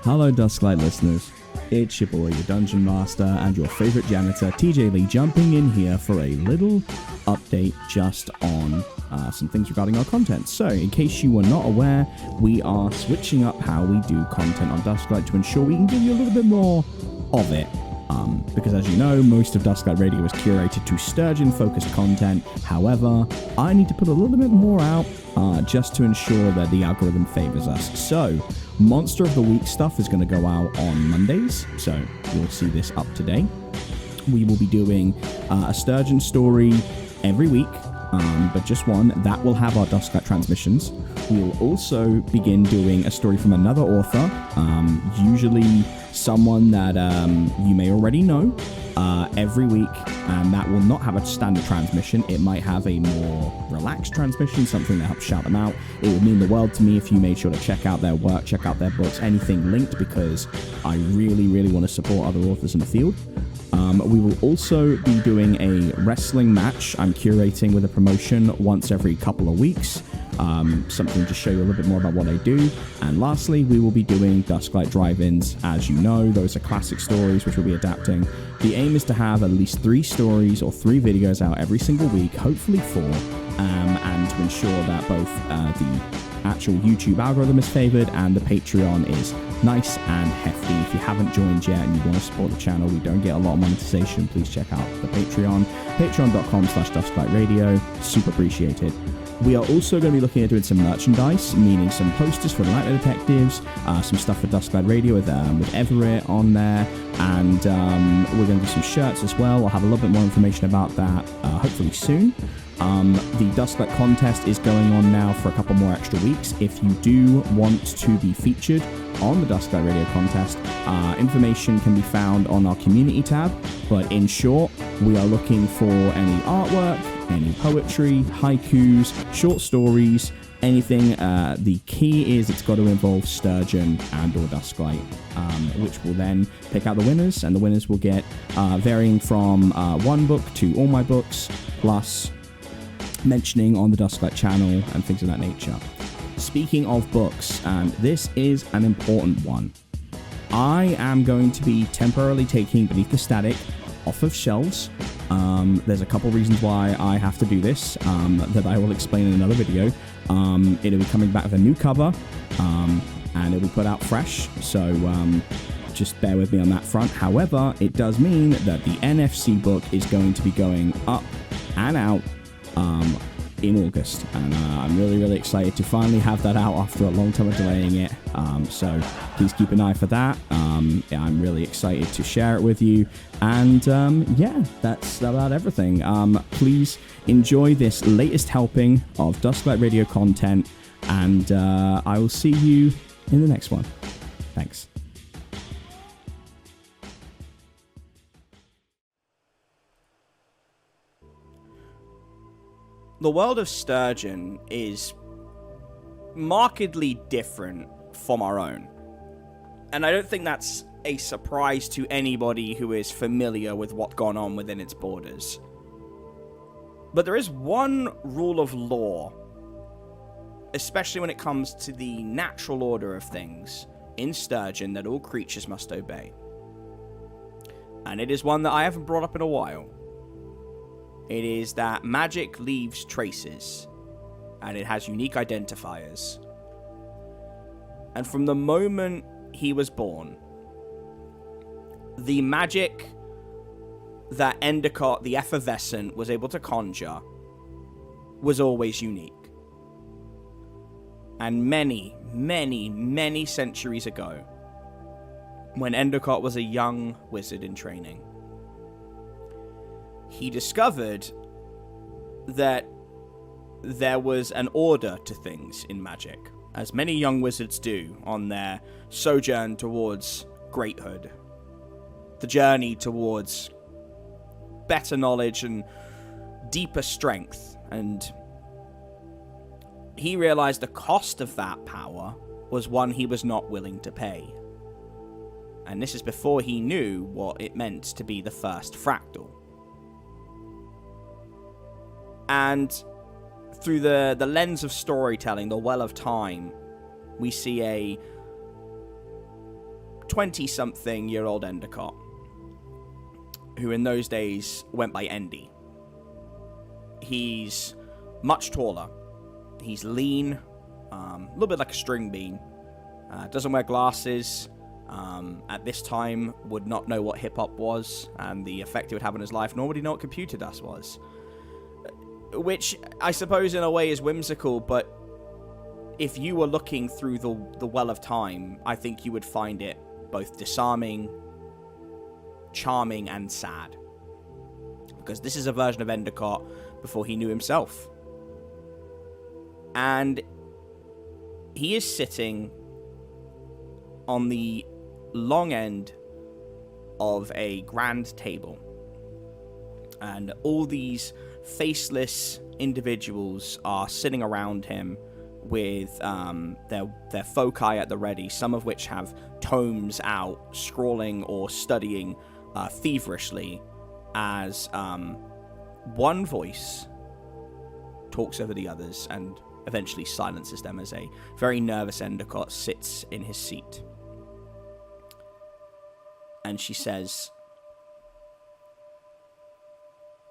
Hello Dusklight listeners, it's your boy, your Dungeon Master, and your favourite janitor, TJ Lee, jumping in here for a little update just on some things regarding our content. So, in case you were not aware, we are switching up how we do content on Dusklight to ensure we can give you a little bit more of it. Because as you know, most of Dusklight Radio is curated to Sturgeon-focused content. However, I need to put a little bit more out just to ensure that the algorithm favors us. So, Monster of the Week stuff is going to go out on Mondays, so you'll see this up today. We will be doing a Sturgeon story every week, but just one. That will have our Dusklight transmissions. We will also begin doing a story from another author, usually someone that you may already know, every week, and that will not have a standard transmission. It might have a more relaxed transmission, something that helps shout them out. It would mean the world to me if you made sure to check out their work, check out their books, anything linked, because I really, really want to support other authors in the field. We will also be doing a wrestling match I'm curating with a promotion once every couple of weeks. Something to show you a little bit more about what I do. And lastly, we will be doing Dusklight drive-ins. As you know, those are classic stories which we'll be adapting. The aim is to have at least 3 stories or 3 videos out every single week, hopefully 4, and to ensure that both the actual YouTube algorithm is favored and the Patreon is nice and hefty. If you haven't joined yet and you want to support the channel, we don't get a lot of monetization, please check out the Patreon, patreon.com/dusklightradio. Super appreciated. We are also going to be looking at doing some merchandise, meaning some posters for the Nightmare Detectives, some stuff for Dusklight Radio with Everett on there, and we're going to do some shirts as well. I'll have a little bit more information about that hopefully soon. The Dusklight contest is going on now for a couple more extra weeks. If you do want to be featured on the Dusklight Radio contest, information can be found on our community tab, but in short, we are looking for any artwork, any poetry, haikus, short stories, anything. The key is it's got to involve Sturgeon and or Dusklight, which will then pick out the winners, and the winners will get varying from 1 book to all my books, plus mentioning on the Dusklight channel and things of that nature. Speaking of books, and this is an important one, I am going to be temporarily taking Beneath the Static off of shelves. There's a couple reasons why I have to do this that I will explain in another video. It'll be coming back with a new cover, and it'll be put out fresh, so just bear with me on that front. However, it does mean that the NFC book is going to be going up and out in August, and I'm really, really excited to finally have that out after a long time of delaying it, so please keep an eye for that. I'm really excited to share it with you, and yeah, that's about everything. Please enjoy this latest helping of Dusklight Radio content, and I will see you in the next one. Thanks. The world of Sturgeon is markedly different from our own. And I don't think that's a surprise to anybody who is familiar with what's gone on within its borders. But there is one rule of law, especially when it comes to the natural order of things in Sturgeon, that all creatures must obey. And it is one that I haven't brought up in a while. It is that magic leaves traces, and it has unique identifiers. And from the moment he was born, the magic that Endicott, the effervescent, was able to conjure was always unique. And many, many, many centuries ago, when Endicott was a young wizard in training, he discovered that there was an order to things in magic, as many young wizards do on their sojourn towards greathood, the journey towards better knowledge and deeper strength. And he realized the cost of that power was one he was not willing to pay. And this is before he knew what it meant to be the first fractal. And through the the lens of storytelling, the well of time, we see 20-something-year-old Endicott, who in those days went by Endy. He's much taller. He's lean, a little bit like a string bean. Doesn't wear glasses. At this time, would not know what hip-hop was and the effect it would have on his life, nor would he know what computer dust was. Which, I suppose, in a way is whimsical, but if you were looking through the well of time, I think you would find it both disarming, charming, and sad. Because this is a version of Endicott before he knew himself. And he is sitting on the long end of a grand table. And all these faceless individuals are sitting around him with their foci at the ready, some of which have tomes out, scrawling or studying feverishly, as one voice talks over the others and eventually silences them as a very nervous Endicott sits in his seat. And she says,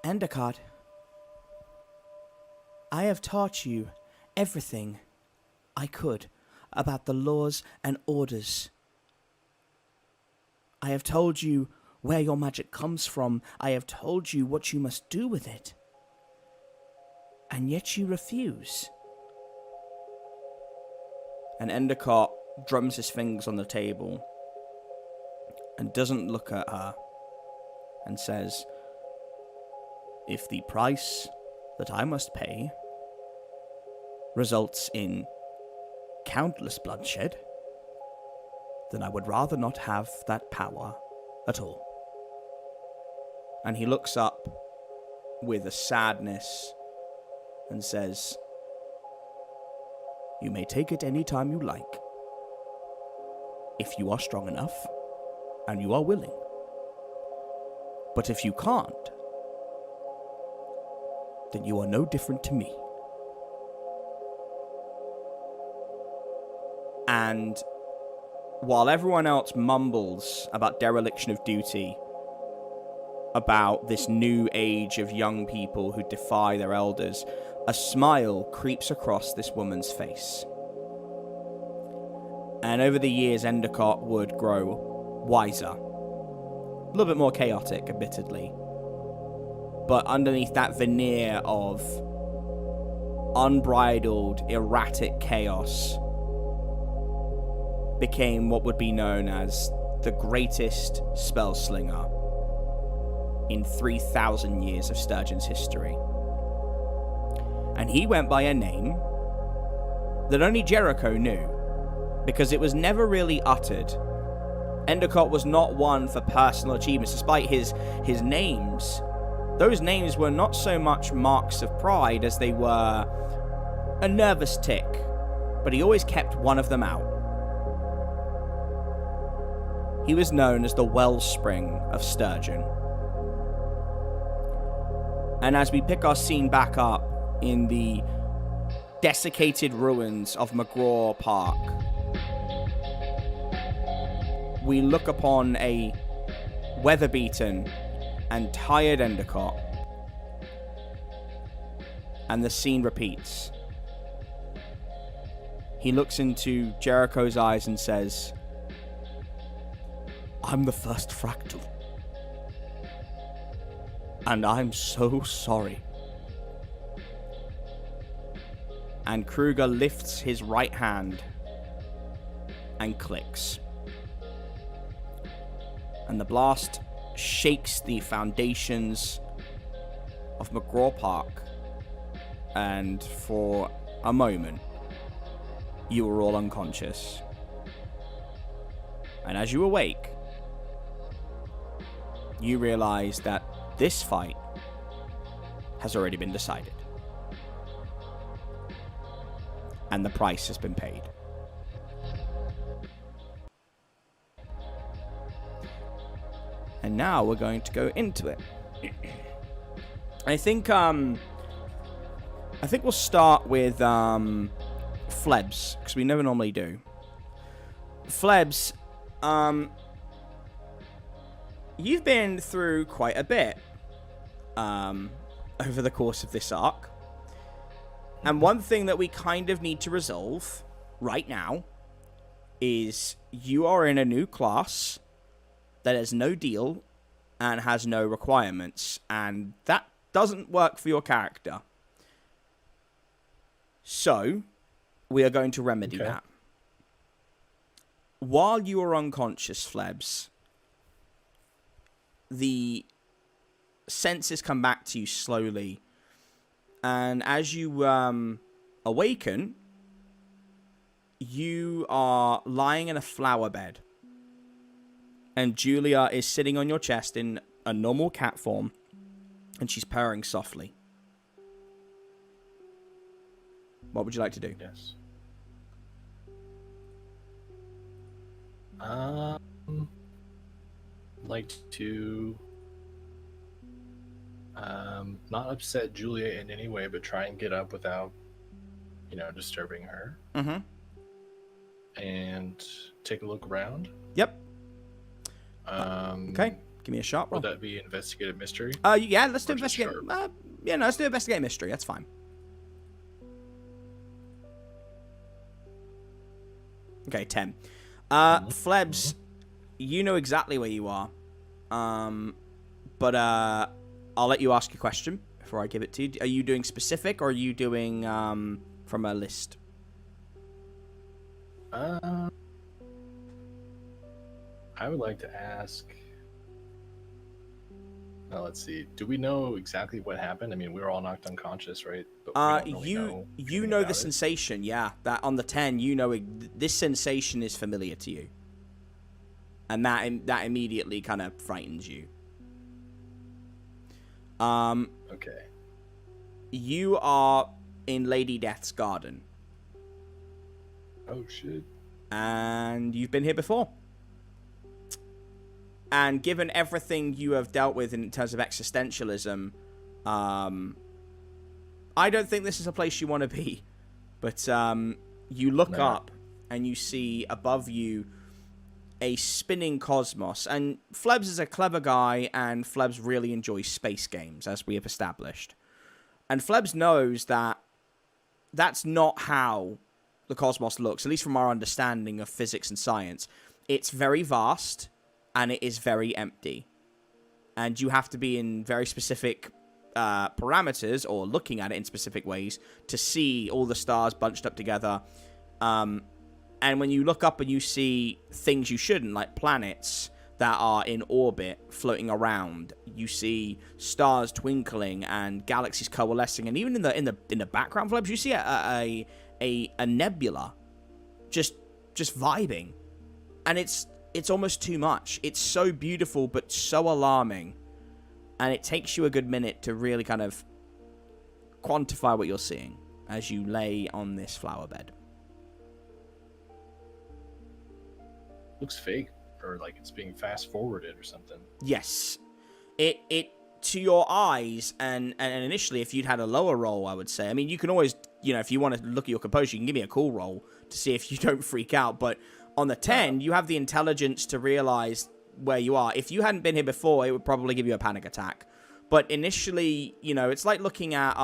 "Endicott, I have taught you everything I could about the laws and orders. I have told you where your magic comes from. I have told you what you must do with it. And yet you refuse." And Endicott drums his fingers on the table and doesn't look at her and says, "If the price that I must pay results in countless bloodshed, then I would rather not have that power at all." And he looks up with a sadness and says, "You may take it any time you like, if you are strong enough and you are willing. But if you can't, then you are no different to me." And while everyone else mumbles about dereliction of duty, about this new age of young people who defy their elders, a smile creeps across this woman's face. And over the years, Endicott would grow wiser. A little bit more chaotic, admittedly. But underneath that veneer of unbridled, erratic chaos became what would be known as the greatest spell slinger in 3,000 years of Sturgeon's history. And he went by a name that only Jericho knew, because it was never really uttered. Endicott was not one for personal achievements, despite his names. Those names were not so much marks of pride as they were a nervous tick, but he always kept one of them out. He was known as the wellspring of Sturgeon. And as we pick our scene back up in the desiccated ruins of McGraw Park, we look upon a weather-beaten and tired Endicott, and the scene repeats. He looks into Jericho's eyes and says, "I'm the first Fractal, and I'm so sorry." And Kruger lifts his right hand and clicks. And the blast shakes the foundations of McGraw Park, and for a moment, you were all unconscious. And as you awake, you realize that this fight has already been decided. And the price has been paid. And now we're going to go into it. I think we'll start with Flebs, because we never normally do. Flebs, You've been through quite a bit over the course of this arc. And one thing that we kind of need to resolve right now is you are in a new class that has no deal and has no requirements. And that doesn't work for your character. So, we are going to remedy that. While you are unconscious, Flebs, the senses come back to you slowly. And as you awaken, you are lying in a flower bed. And Julia is sitting on your chest in a normal cat form. And she's purring softly. What would you like to do? Yes. Like to not upset Julia in any way, but try and get up without, disturbing her. Mm-hmm. And take a look around. Yep. Okay. Give me a shot roll. Would that be investigative mystery? Yeah, let's do investigate. Let's do investigate mystery. That's fine. Okay, 10. Flebs, you know exactly where you are. But I'll let you ask a question before I give it to you. Are you doing specific, or are you doing from a list? I would like to ask. Now, let's see. Do we know exactly what happened? I mean, we were all knocked unconscious, right? But we don't really you know the sensation, yeah. That on the 10, you know this sensation is familiar to you, and that immediately kind of frightens you. Okay. You are in Lady Death's garden. Oh shit. And you've been here before. And given everything you have dealt with in terms of existentialism, I don't think this is a place you want to be. But you look up and you see above you a spinning cosmos. And Flebs is a clever guy, and Flebs really enjoys space games, as we have established. And Flebs knows that that's not how the cosmos looks, at least from our understanding of physics and science. It's very vast, and it is very empty. And you have to be in very specific parameters, or looking at it in specific ways, to see all the stars bunched up together. And when you look up and you see things you shouldn't, like planets that are in orbit floating around, you see stars twinkling and galaxies coalescing, and even in the background, Flebs, you see a nebula just vibing, and it's almost too much. It's so beautiful but so alarming, and it takes you a good minute to really kind of quantify what you're seeing as you lay on this flower bed. Looks fake, or like it's being fast forwarded or something. Yes. It to your eyes, and initially, if you'd had a lower roll, I would say. I mean, you can always, if you want to look at your composure, you can give me a cool roll to see if you don't freak out. But on the 10, you have the intelligence to realize where you are. If you hadn't been here before, it would probably give you a panic attack. But initially, it's like looking at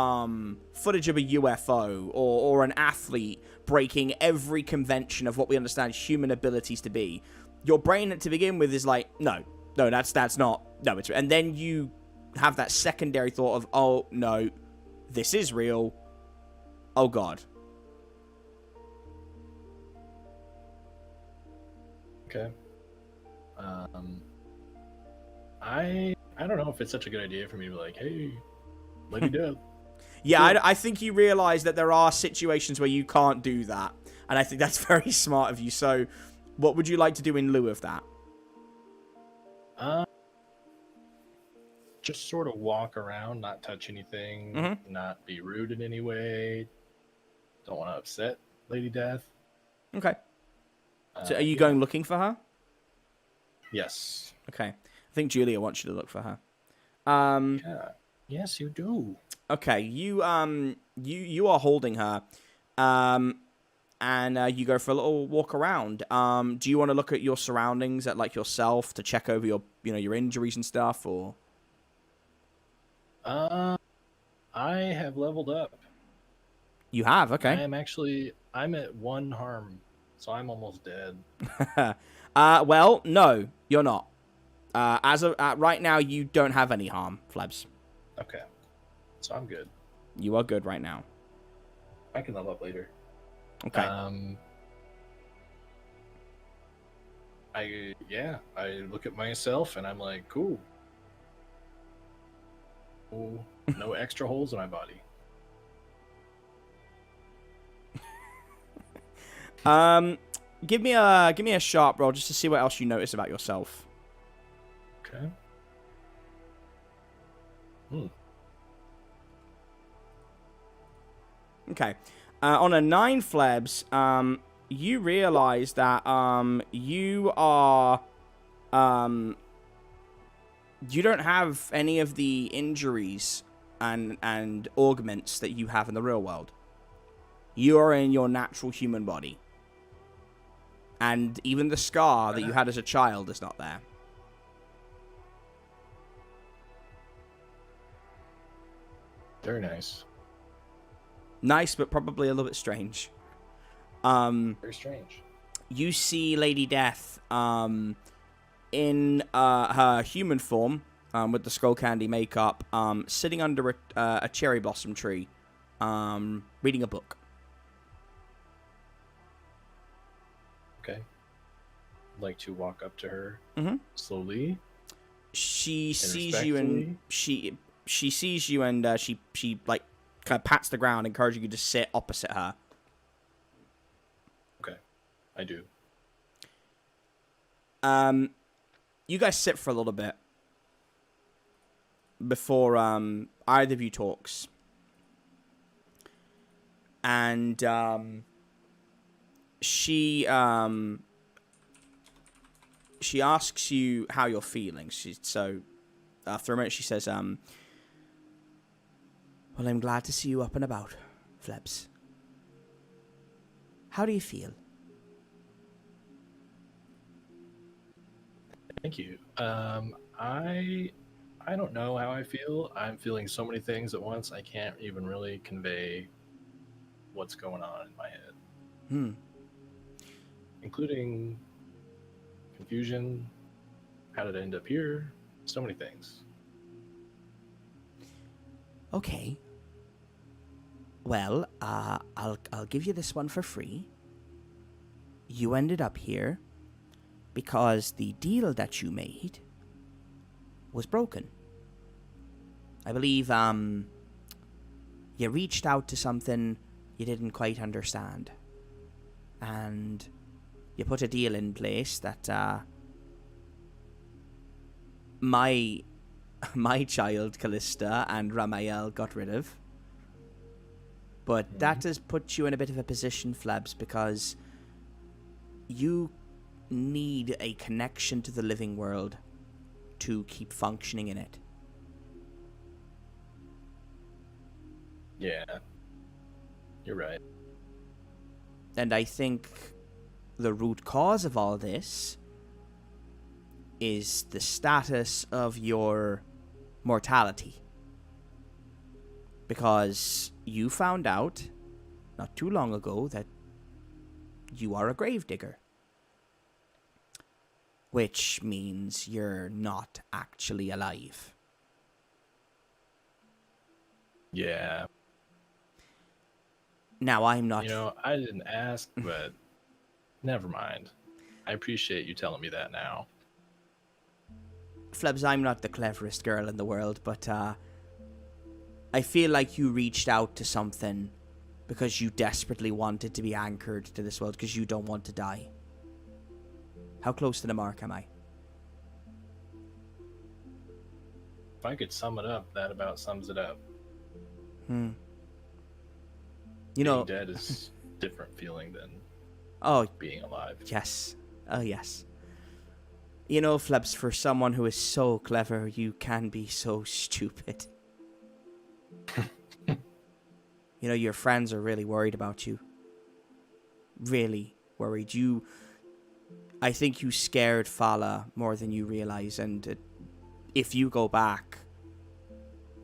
footage of a UFO or an athlete breaking every convention of what we understand human abilities to be. Your brain, to begin with, is like, no, that's not, no, it's, and then you have that secondary thought of, oh, no, this is real. Oh, God. Okay. I don't know if it's such a good idea for me to be like, hey, Lady Death. Yeah, I think you realize that there are situations where you can't do that. And I think that's very smart of you. So what would you like to do in lieu of that? Just sort of walk around, not touch anything, not be rude in any way. Don't want to upset Lady Death. Okay. So are you going looking for her? Yes. Okay. I think Julia wants you to look for her. Yeah. Yes, you do. Okay, you are holding her. and you go for a little walk around. Do you want to look at your surroundings, at like yourself, to check over your, your injuries and stuff, or? I have leveled up. You have, okay. I'm at 1 harm, so I'm almost dead. Well, no, you're not. As of right now, you don't have any harm, Flebs. Okay, so I'm good. You are good right now. I can level up later. Okay. I look at myself and I'm like, cool. No extra holes in my body. Give me a sharp roll just to see what else you notice about yourself. Okay. Okay. On a 9, Flebs, you realize that you are you don't have any of the injuries and augments that you have in the real world. You are in your natural human body. And even the scar that you had as a child is not there. Very nice. Nice, but probably a little bit strange. Very strange. You see Lady Death in her human form, with the skull candy makeup, sitting under a cherry blossom tree, reading a book. Okay. I'd like to walk up to her slowly. She sees you and she sees you and she like kind of pats the ground, encouraging you to sit opposite her. Okay, I do. You guys sit for a little bit before either of you talks, and she asks you how you're feeling. So after a minute, she says, "Well, I'm glad to see you up and about, Flebs. How do you feel?" Thank you. I don't know how I feel. I'm feeling so many things at once. I can't even really convey what's going on in my head. Including confusion. How did I end up here? So many things. Okay. Well, I'll give you this one for free. You ended up here because the deal that you made was broken. I believe you reached out to something you didn't quite understand, and you put a deal in place that my child Callista and Ramael got rid of. But that has put you in a bit of a position, Flebs, because you need a connection to the living world to keep functioning in it. Yeah, you're right. And I think the root cause of all this is the status of your mortality. Because you found out not too long ago that you are a gravedigger. Which means you're not actually alive. Yeah. Now, I'm not... You know, I didn't ask, but never mind. I appreciate you telling me that now. Flebs, I'm not the cleverest girl in the world, but I feel like you reached out to something because you desperately wanted to be anchored to this world because you don't want to die. How close to the mark am I? If I could sum it up, that about sums it up. You Being know, dead is a different feeling than being alive. Yes. Oh, yes. You know, Flebs, for someone who is so clever, you can be so stupid. You know, your friends are really worried about you. really worried. I think you scared Fala more than you realize, and if you go back,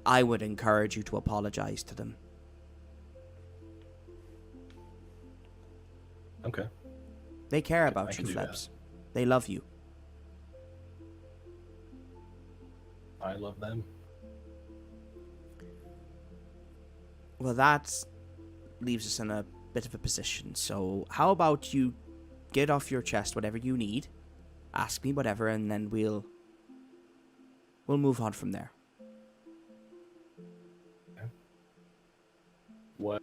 I would encourage you to apologize to them. Okay. They care about you, Flebs. They love you. I love them. Well, that leaves us in a bit of a position. So how about you get off your chest whatever you need, ask me whatever, and then we'll move on from there. Okay. What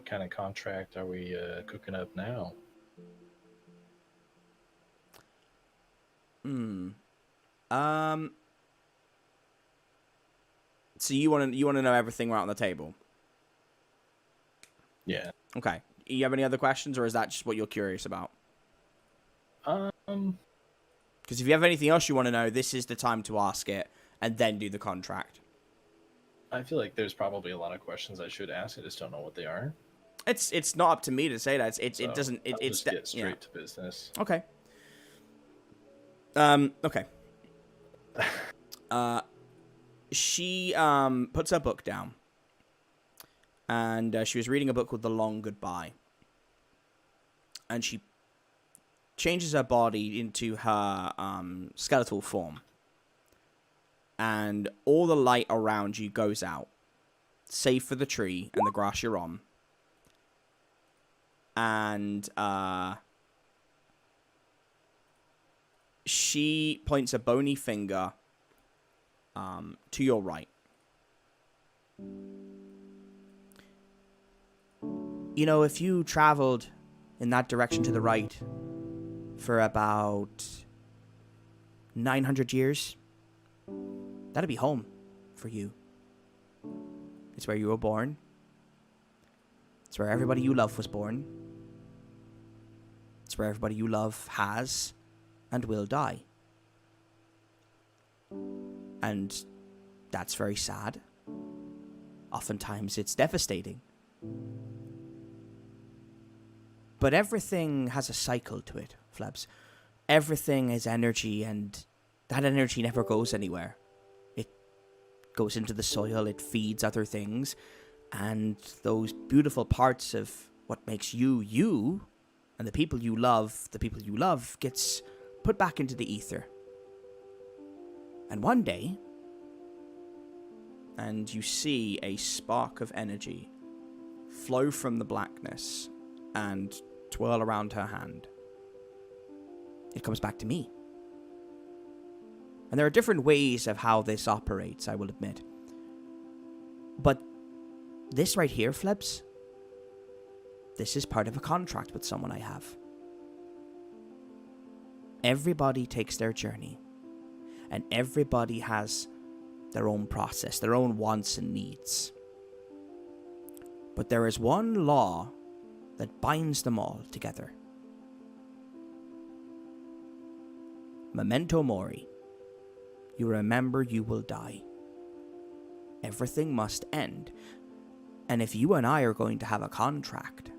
kind of contract are we cooking up now? So you want to know everything right on the table? Yeah. Okay. You have any other questions, or is that just what you're curious about? Because if you have anything else you want to know, this is the time to ask it, and then do the contract. I feel like there's probably a lot of questions I should ask. I just don't know what they are. It's not up to me to say that. It doesn't. I'll just get straight to business. Okay. Okay. She puts her book down, and she was reading a book called The Long Goodbye, and she changes her body into her skeletal form, and all the light around you goes out, save for the tree and the grass you're on, and she points a bony finger to your right. You know, if you traveled in that direction to the right for about 900 years, that'd be home for you. It's where you were born. It's where everybody you love was born. It's where everybody you love has and will die. And that's very sad. Oftentimes it's devastating. But everything has a cycle to it, Flebs. Everything is energy, and that energy never goes anywhere. It goes into the soil, it feeds other things, and those beautiful parts of what makes you, you, and the people you love, gets put back into the ether. And one day, and you see a spark of energy flow from the blackness and twirl around her hand. It comes back to me. And there are different ways of how this operates, I will admit. But this right here, Flebs, this is part of a contract with someone I have. Everybody takes their journey, and everybody has their own process, their own wants and needs. But there is one law that binds them all together. Memento mori. You remember you will die. Everything must end. And if you and I are going to have a contract,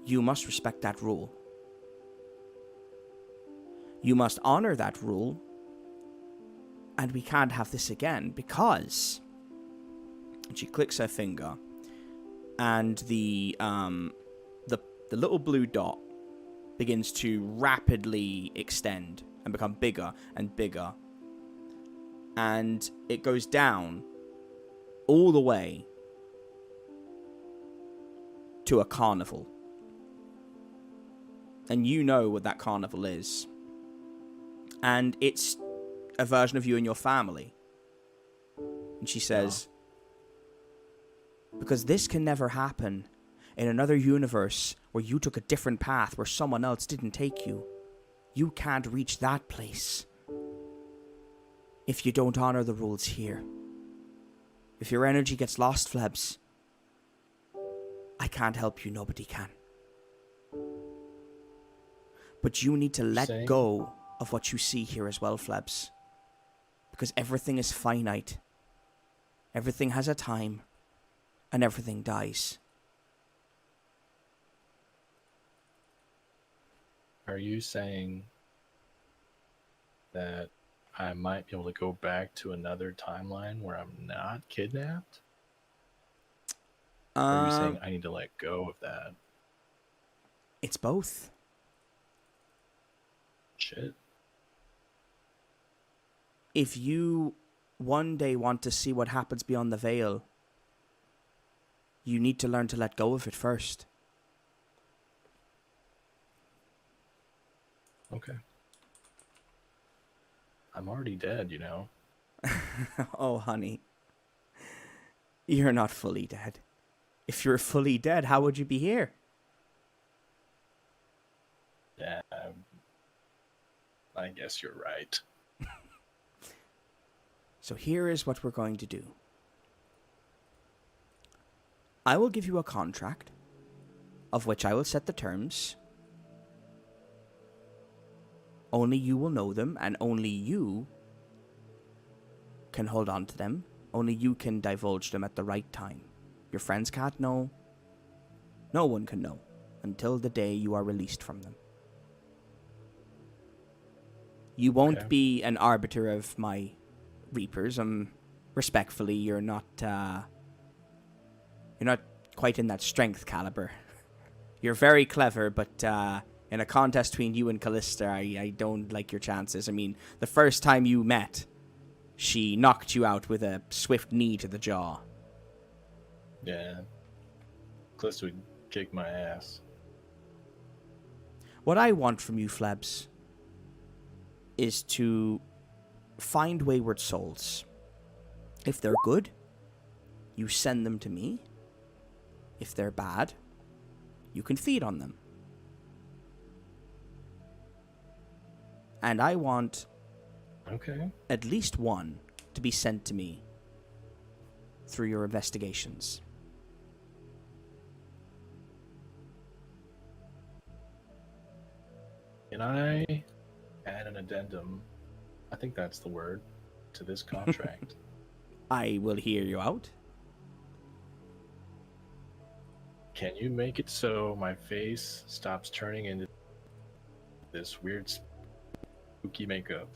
you must respect that rule. You must honor that rule. And we can't have this again because... And she clicks her finger, and the little blue dot begins to rapidly extend and become bigger and bigger. And it goes down all the way to a carnival. And you know what that carnival is. And it's a version of you and your family. And she says, because this can never happen in another universe where you took a different path where someone else didn't take you. You can't reach that place if you don't honor the rules here. If your energy gets lost, Flebs, I can't help you, nobody can. But you need to let go of what you see here as well, Flebs. Because everything is finite. Everything has a time. And everything dies. Are you saying that I might be able to go back to another timeline where I'm not kidnapped? Or are you saying I need to let go of that? It's both. Shit. If you one day want to see what happens beyond the veil, you need to learn to let go of it first. Okay. I'm already dead, you know. Oh, honey. You're not fully dead. If you're fully dead, how would you be here? Yeah, I guess you're right. So here is what we're going to do. I will give you a contract, of which I will set the terms. Only you will know them, and only you can hold on to them. Only you can divulge them at the right time. Your friends can't know. No one can know until the day you are released from them. You won't be an arbiter of my reapers. Respectfully, you're not quite in that strength caliber. You're very clever, but in a contest between you and Callista, I don't like your chances. I mean, the first time you met, she knocked you out with a swift knee to the jaw. Yeah. Callista would kick my ass. What I want from you, Flebs, is to find wayward souls. If they're good, you send them to me. If they're bad, you can feed on them. And I want at least one to be sent to me through your investigations. Can I add an addendum? I think that's the word to this contract. I will hear you out. Can you make it so my face stops turning into this weird spooky makeup?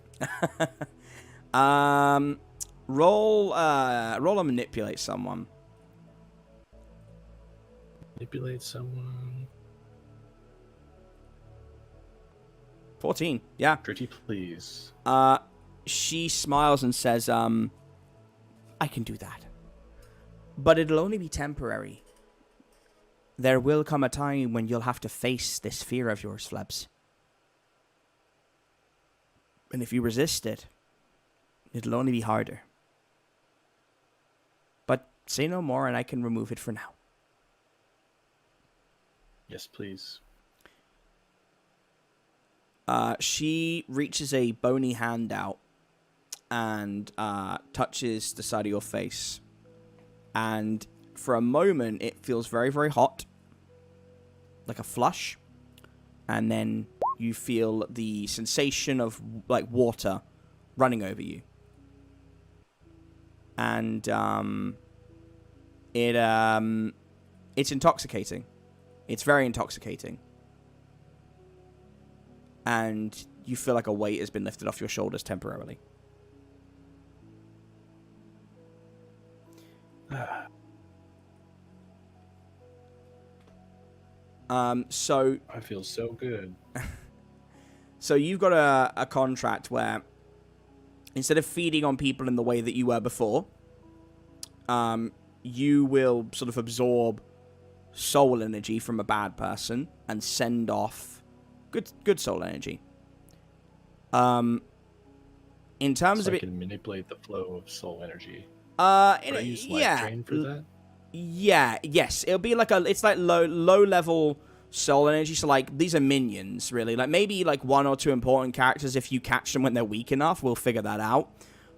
Roll and manipulate someone. Manipulate someone. 14, yeah. Pretty please. She smiles and says, I can do that. But it'll only be temporary. There will come a time when you'll have to face this fear of yours, Flebs. And if you resist it, it'll only be harder. But say no more and I can remove it for now. Yes, please. She reaches a bony hand out and touches the side of your face. And for a moment, it feels very, very hot. Like a flush. And then you feel the sensation of like water running over you. And it's intoxicating. It's very intoxicating. And you feel like a weight has been lifted off your shoulders temporarily. So I feel so good. So you've got a contract where instead of feeding on people in the way that you were before, you will sort of absorb soul energy from a bad person and send off good soul energy. In terms so of I it, can manipulate the flow of soul energy. Could I use life drain for that? Yeah, yes. It'll be like it's like low level soul energy. So like these are minions, really. Like maybe like one or two important characters if you catch them when they're weak enough, we'll figure that out.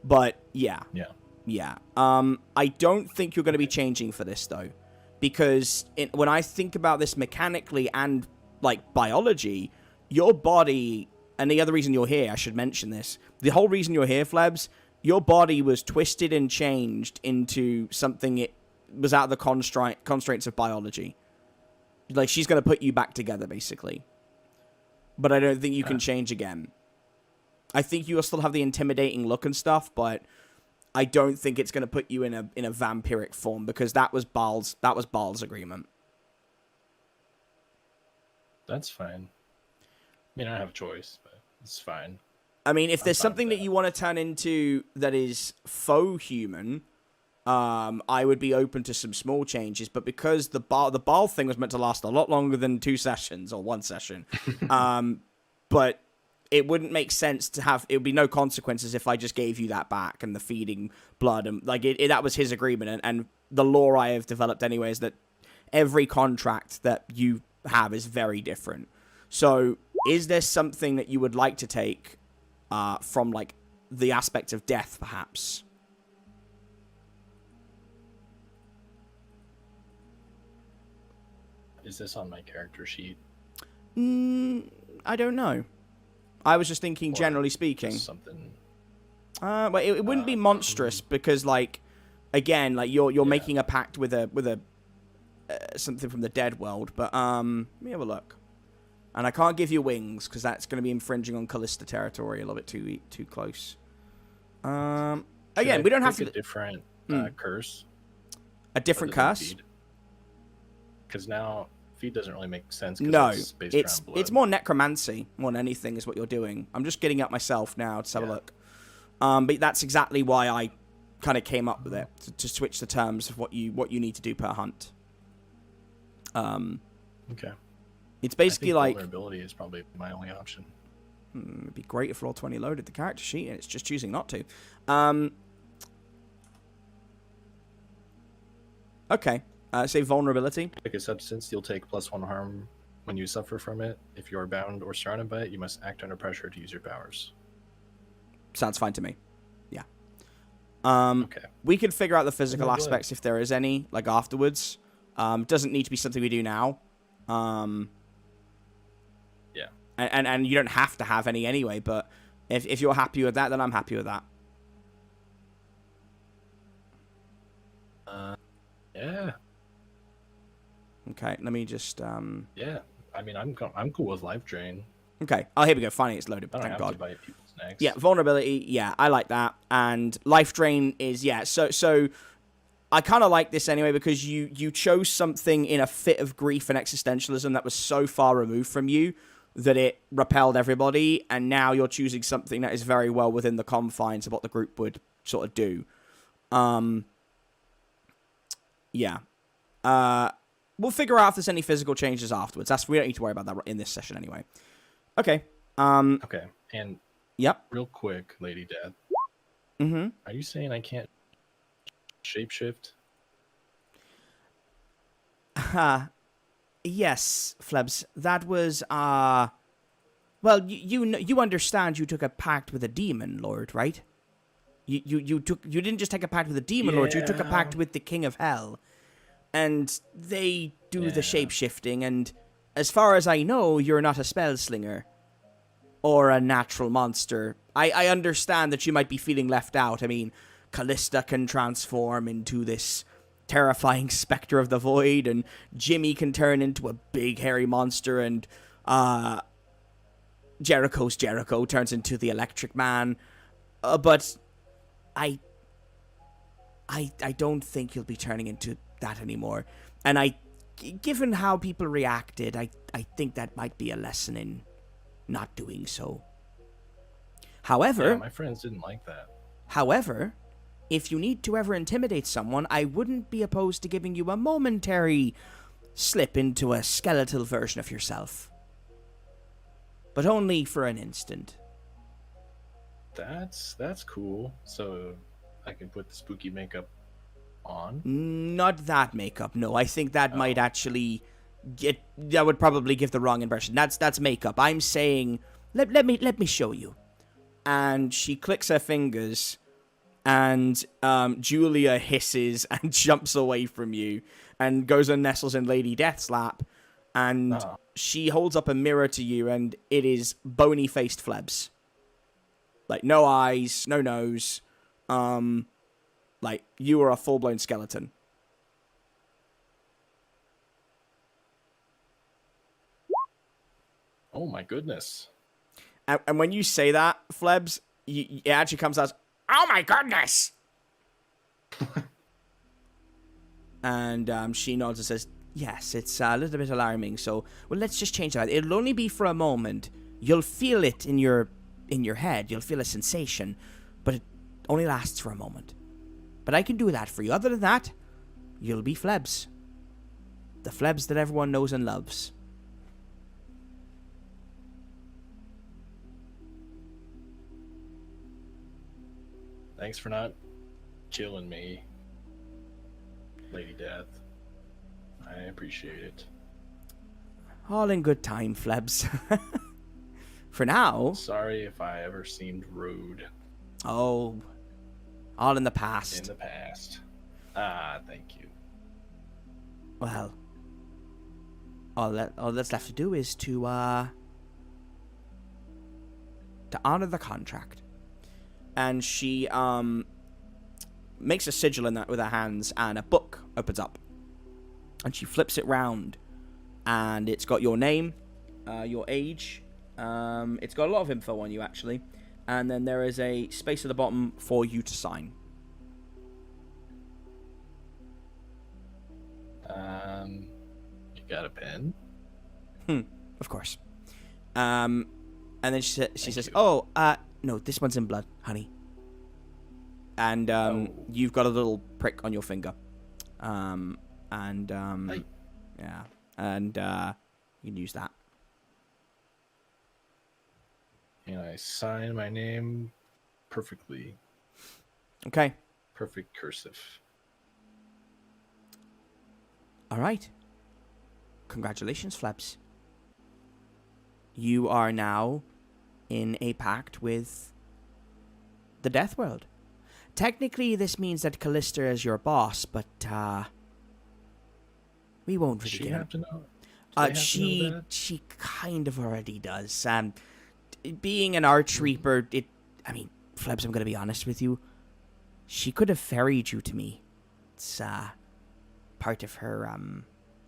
But yeah. I don't think you're going to be changing for this though, because when I think about this mechanically and like biology, your body, and the other reason you're here, I should mention this. The whole reason you're here, Flebs, your body was twisted and changed into something it was out of the constraints of biology. Like, she's going to put you back together, basically. but I don't think you can change again. I think you will still have the intimidating look and stuff, but I don't think it's going to put you in a vampiric form, because that was Baal's agreement. That's fine. I mean, I don't have a choice, but it's fine. I mean, if there's something that you want to turn into that is faux human, I would be open to some small changes. But because the Baal thing was meant to last a lot longer than 2 sessions or 1 session, but it wouldn't make sense to have. It would be no consequences if I just gave you that back and the feeding blood and like that was his agreement. And the law I have developed anyway is that every contract that you have is very different. So, is there something that you would like to take from like the aspect of death, perhaps? Is this on my character sheet? I don't know. I was just thinking, generally speaking. Something. Well, it wouldn't be monstrous because, like, again, like you're making a pact with a something from the dead world. But let me have a look. And I can't give you wings because that's going to be infringing on Callista territory a little bit too close. Again, we don't have to. A different curse. A different curse. Because now feed doesn't really make sense. No, it's more necromancy more than anything is what you're doing. I'm just getting up myself now to have a look. But that's exactly why I kind of came up with it to switch the terms of what you need to do per hunt. Okay. It's basically like vulnerability is probably my only option. It'd be great if Roll20 loaded the character sheet, and it's just choosing not to. Okay. Say vulnerability. Pick a substance, you'll take +1 harm when you suffer from it. If you are bound or surrounded by it, you must act under pressure to use your powers. Sounds fine to me. Yeah. Okay. We could figure out the physical aspects if there is any, like afterwards. Doesn't need to be something we do now. Yeah. And you don't have to have any anyway, but if you're happy with that, then I'm happy with that. Yeah. Okay, let me just Yeah. I mean, I'm cool with life drain. Okay. Oh, here we go. Finally, it's loaded. I don't Thank have God. to bite people's necks. Yeah, vulnerability. Yeah, I like that. And life drain is So I kind of like this anyway because you chose something in a fit of grief and existentialism that was so far removed from you that it repelled everybody, and now you're choosing something that is very well within the confines of what the group would sort of do. Yeah. We'll figure out if there's any physical changes afterwards. We don't need to worry about that in this session anyway. Okay. Okay. And yep. Real quick, Lady Death. Mm-hmm. Are you saying I can't shapeshift? Yes, Flebs. That was well, you understand you took a pact with a demon lord, right? You didn't just take a pact with a demon lord, you took a pact with the king of hell. And they do the shape-shifting, and as far as I know, you're not a spell slinger. Or a natural monster. I understand that you might be feeling left out. I mean, Callista can transform into this terrifying specter of the void, and Jimmy can turn into a big hairy monster, and Jericho's Jericho turns into the Electric Man. But I don't think you'll be turning into that anymore. And given how people reacted, I think that might be a lesson in not doing so. However, my friends didn't like that. However, if you need to ever intimidate someone, I wouldn't be opposed to giving you a momentary slip into a skeletal version of yourself. But only for an instant. That's cool. So I can put the spooky makeup on? Not that makeup, no. I think that might actually that would probably give the wrong impression. That's makeup. I'm saying let me show you. And she clicks her fingers, and Julia hisses and jumps away from you and goes and nestles in Lady Death's lap, and she holds up a mirror to you, and it is bony-faced Flebs. Like, no eyes, no nose. Like, you are a full-blown skeleton. Oh my goodness. And when you say that, Flebs, it actually comes out as, oh my goodness! And she nods and says, yes, it's a little bit alarming, so, well, let's just change that. It'll only be for a moment. You'll feel it in your head. You'll feel a sensation, but it only lasts for a moment. But I can do that for you. Other than that, you'll be Flebs. The Flebs that everyone knows and loves. Thanks for not killing me, Lady Death. I appreciate it. All in good time, Flebs. For now. Sorry if I ever seemed rude. Oh, all in the past. In the past. Ah, thank you. Well, all that's left to do is to honor the contract. And she makes a sigil in that with her hands, and a book opens up. And she flips it round, and it's got your name, your age. It's got a lot of info on you, actually. And then there is a space at the bottom for you to sign. You got a pen? Of course. And then she says, "Oh, no, this one's in blood, honey." And you've got a little prick on your finger. Yeah, and you can use that. And I sign my name perfectly. Okay. Perfect cursive. All right. Congratulations, Flebs. You are now in a pact with the Death World. Technically, this means that Callista is your boss, but we won't really Does she get have to know? She kind of already does. Being an Arch Reaper, Flebs, I'm going to be honest with you. She could have ferried you to me. It's part of her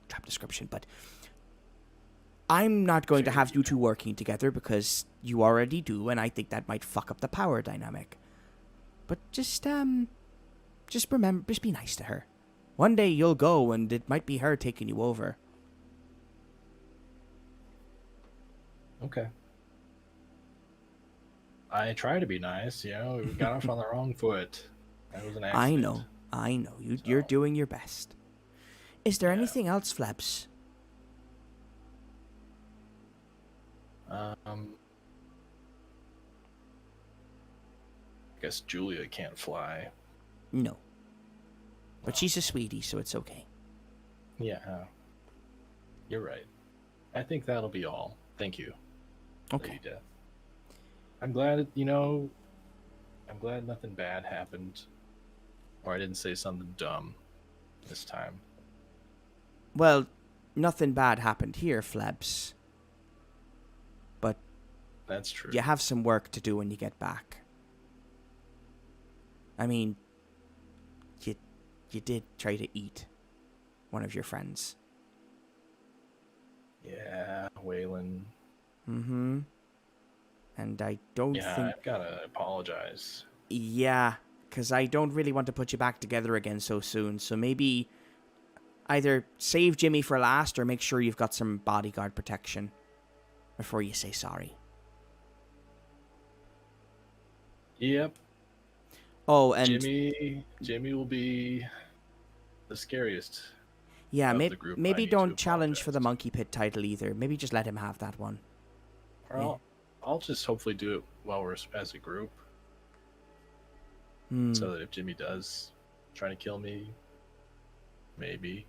job description, but I'm not going to have you two working together because you already do, and I think that might fuck up the power dynamic. But just remember, just be nice to her. One day you'll go, and it might be her taking you over. Okay. I try to be nice, we got off on the wrong foot. That was an accident. I know. You're doing your best. Is there anything else, Flebs? I guess Julia can't fly. No. But she's a sweetie, so it's okay. Yeah. You're right. I think that'll be all. Thank you. Okay. Lady Death. I'm glad, I'm glad nothing bad happened. Or I didn't say something dumb this time. Well, nothing bad happened here, Flebs. But that's true. You have some work to do when you get back. I mean, you did try to eat one of your friends. Yeah, Waylon. Mm-hmm. And I don't think... Yeah, I've got to apologize. Yeah, because I don't really want to put you back together again so soon. So maybe either save Jimmy for last or make sure you've got some bodyguard protection before you say sorry. Yep. Oh, and... Jimmy will be the scariest. Yeah, maybe don't challenge for the Monkey Pit title either. Maybe just let him have that one. Well, I'll just hopefully do it while we're as a group. So that if Jimmy does try to kill me, maybe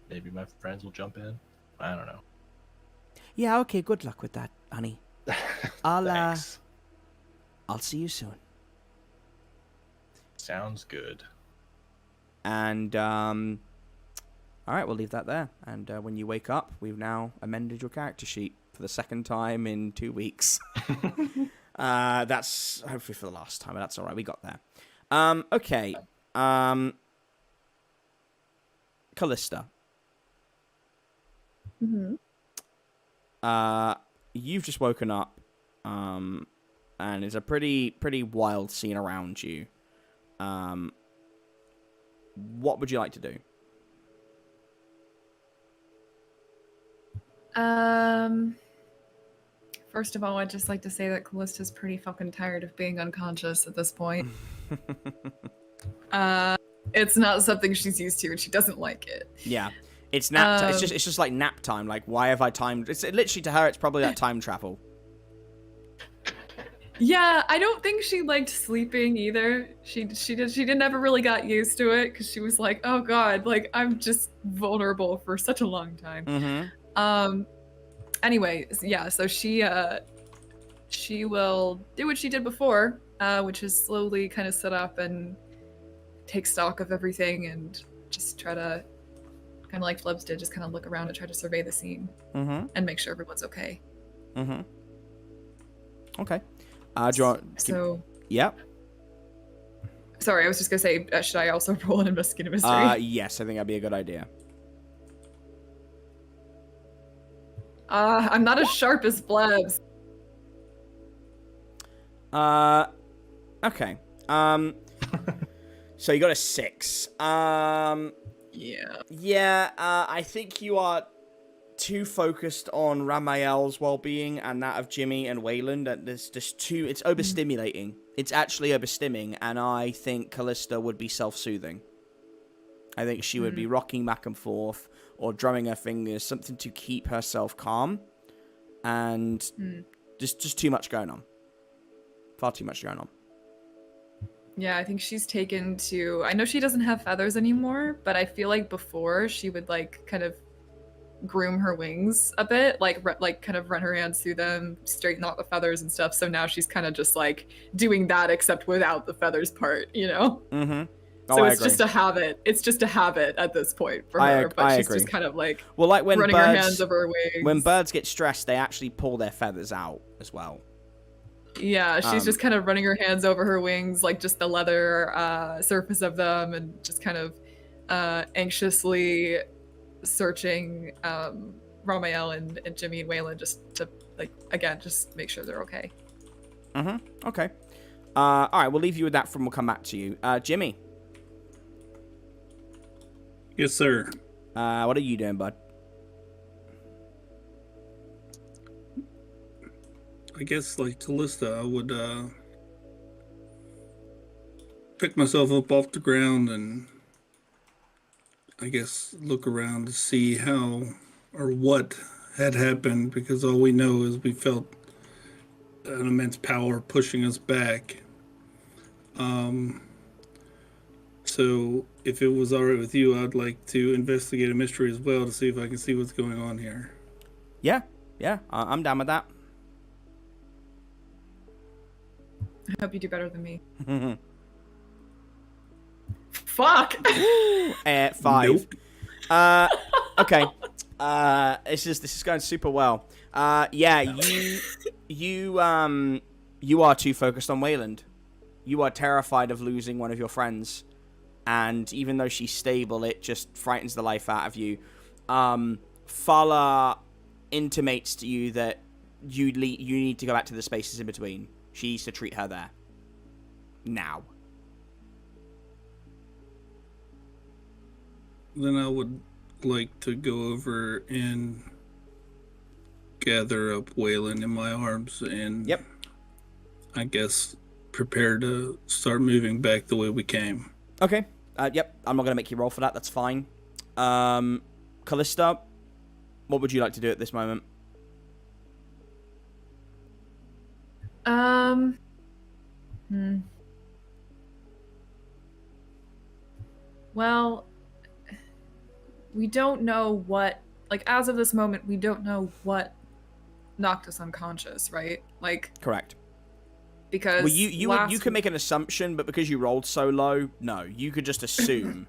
my friends will jump in. I don't know. Yeah, okay, good luck with that, honey. I'll see you soon. Sounds good. And all right, we'll leave that there. And when you wake up, we've now amended your character sheet for the second time in 2 weeks. That's hopefully for the last time, but that's all right. We got there. Okay. Callista. Mm-hmm. you've just woken up, and it's a pretty wild scene around you. What would you like to do? First of all, I'd just like to say that Callista's pretty fucking tired of being unconscious at this point. It's not something she's used to, and she doesn't like it. Yeah, it's nap. It's just like nap time. Like, why have I timed? It's literally to her. It's probably like time travel. Yeah, I don't think she liked sleeping either. She never really got used to it because she was like, oh god, like I'm just vulnerable for such a long time. Mm-hmm. Anyway, yeah, so she will do what she did before, which is slowly kind of sit up and take stock of everything and just try to, kind of like Flebs did, just kind of look around and try to survey the scene and make sure everyone's okay. Mm-hmm. Okay. Do you want... So... Yeah. Sorry, I was just going to say, should I also roll an investigative mystery? Yes, I think that'd be a good idea. I'm not as sharp as Flebs. Okay. So you got a 6. Yeah, I think you are too focused on Ramael's well-being and that of Jimmy and Wayland, and there's just too... It's overstimulating. It's actually overstimming, and I think Callista would be self-soothing. I think she would be rocking back and forth or drumming her fingers, something to keep herself calm, and just too much going on. Far too much going on. Yeah, I think she's taken to... I know she doesn't have feathers anymore, but I feel like before she would like kind of groom her wings a bit, like kind of run her hands through them, straighten out the feathers and stuff. So now she's kind of just like doing that, except without the feathers part, you know? Mm-hmm. So it's just a habit. It's just a habit at this point for her. But she's just kind of like, well, like when running her hands over her wings. When birds get stressed, they actually pull their feathers out as well. Yeah, she's just kind of running her hands over her wings, like just the leather surface of them, and just kind of anxiously searching Ramael and Jimmy and Wayland just to, like, again, just make sure they're okay. Mm-hmm. Okay. All right, we'll leave you with that. We'll come back to you. Jimmy. Yes, sir. What are you doing, bud? I guess, like Callista, I would pick myself up off the ground and I guess look around to see how or what had happened, because all we know is we felt an immense power pushing us back. So if it was all right with you, I'd like to investigate a mystery as well to see if I can see what's going on here. Yeah, I'm down with that. I hope you do better than me. Fuck! 5. Nope. Okay. This is going super well. Yeah, you are too focused on Wayland. You are terrified of losing one of your friends, and even though she's stable, it just frightens the life out of you. Fala intimates to you that you need to go back to the spaces in between. She needs to treat her there. Now. Then I would like to go over and gather up Wayland in my arms and Yep. I guess prepare to start moving back the way we came. Okay. Yep. I'm not going to make you roll for that. That's fine. Callista, what would you like to do at this moment? Well, we don't know what, like, as of this moment, we don't know what knocked us unconscious, right? Like, correct. Because well, you can make an assumption, but because you rolled so low, no, you could just assume.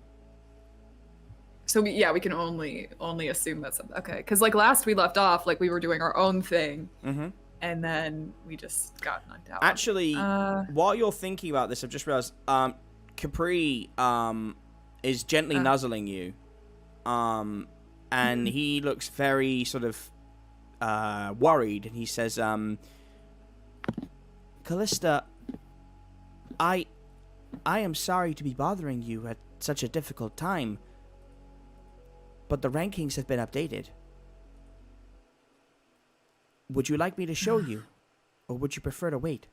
So we can only assume that's something. Okay, because like last we left off, like we were doing our own thing, and then we just got knocked out. Actually, while you're thinking about this, I've just realized Capri is gently nuzzling you, and he looks very sort of worried, and he says, Callista, I am sorry to be bothering you at such a difficult time, but the rankings have been updated. Would you like me to show you, or would you prefer to wait?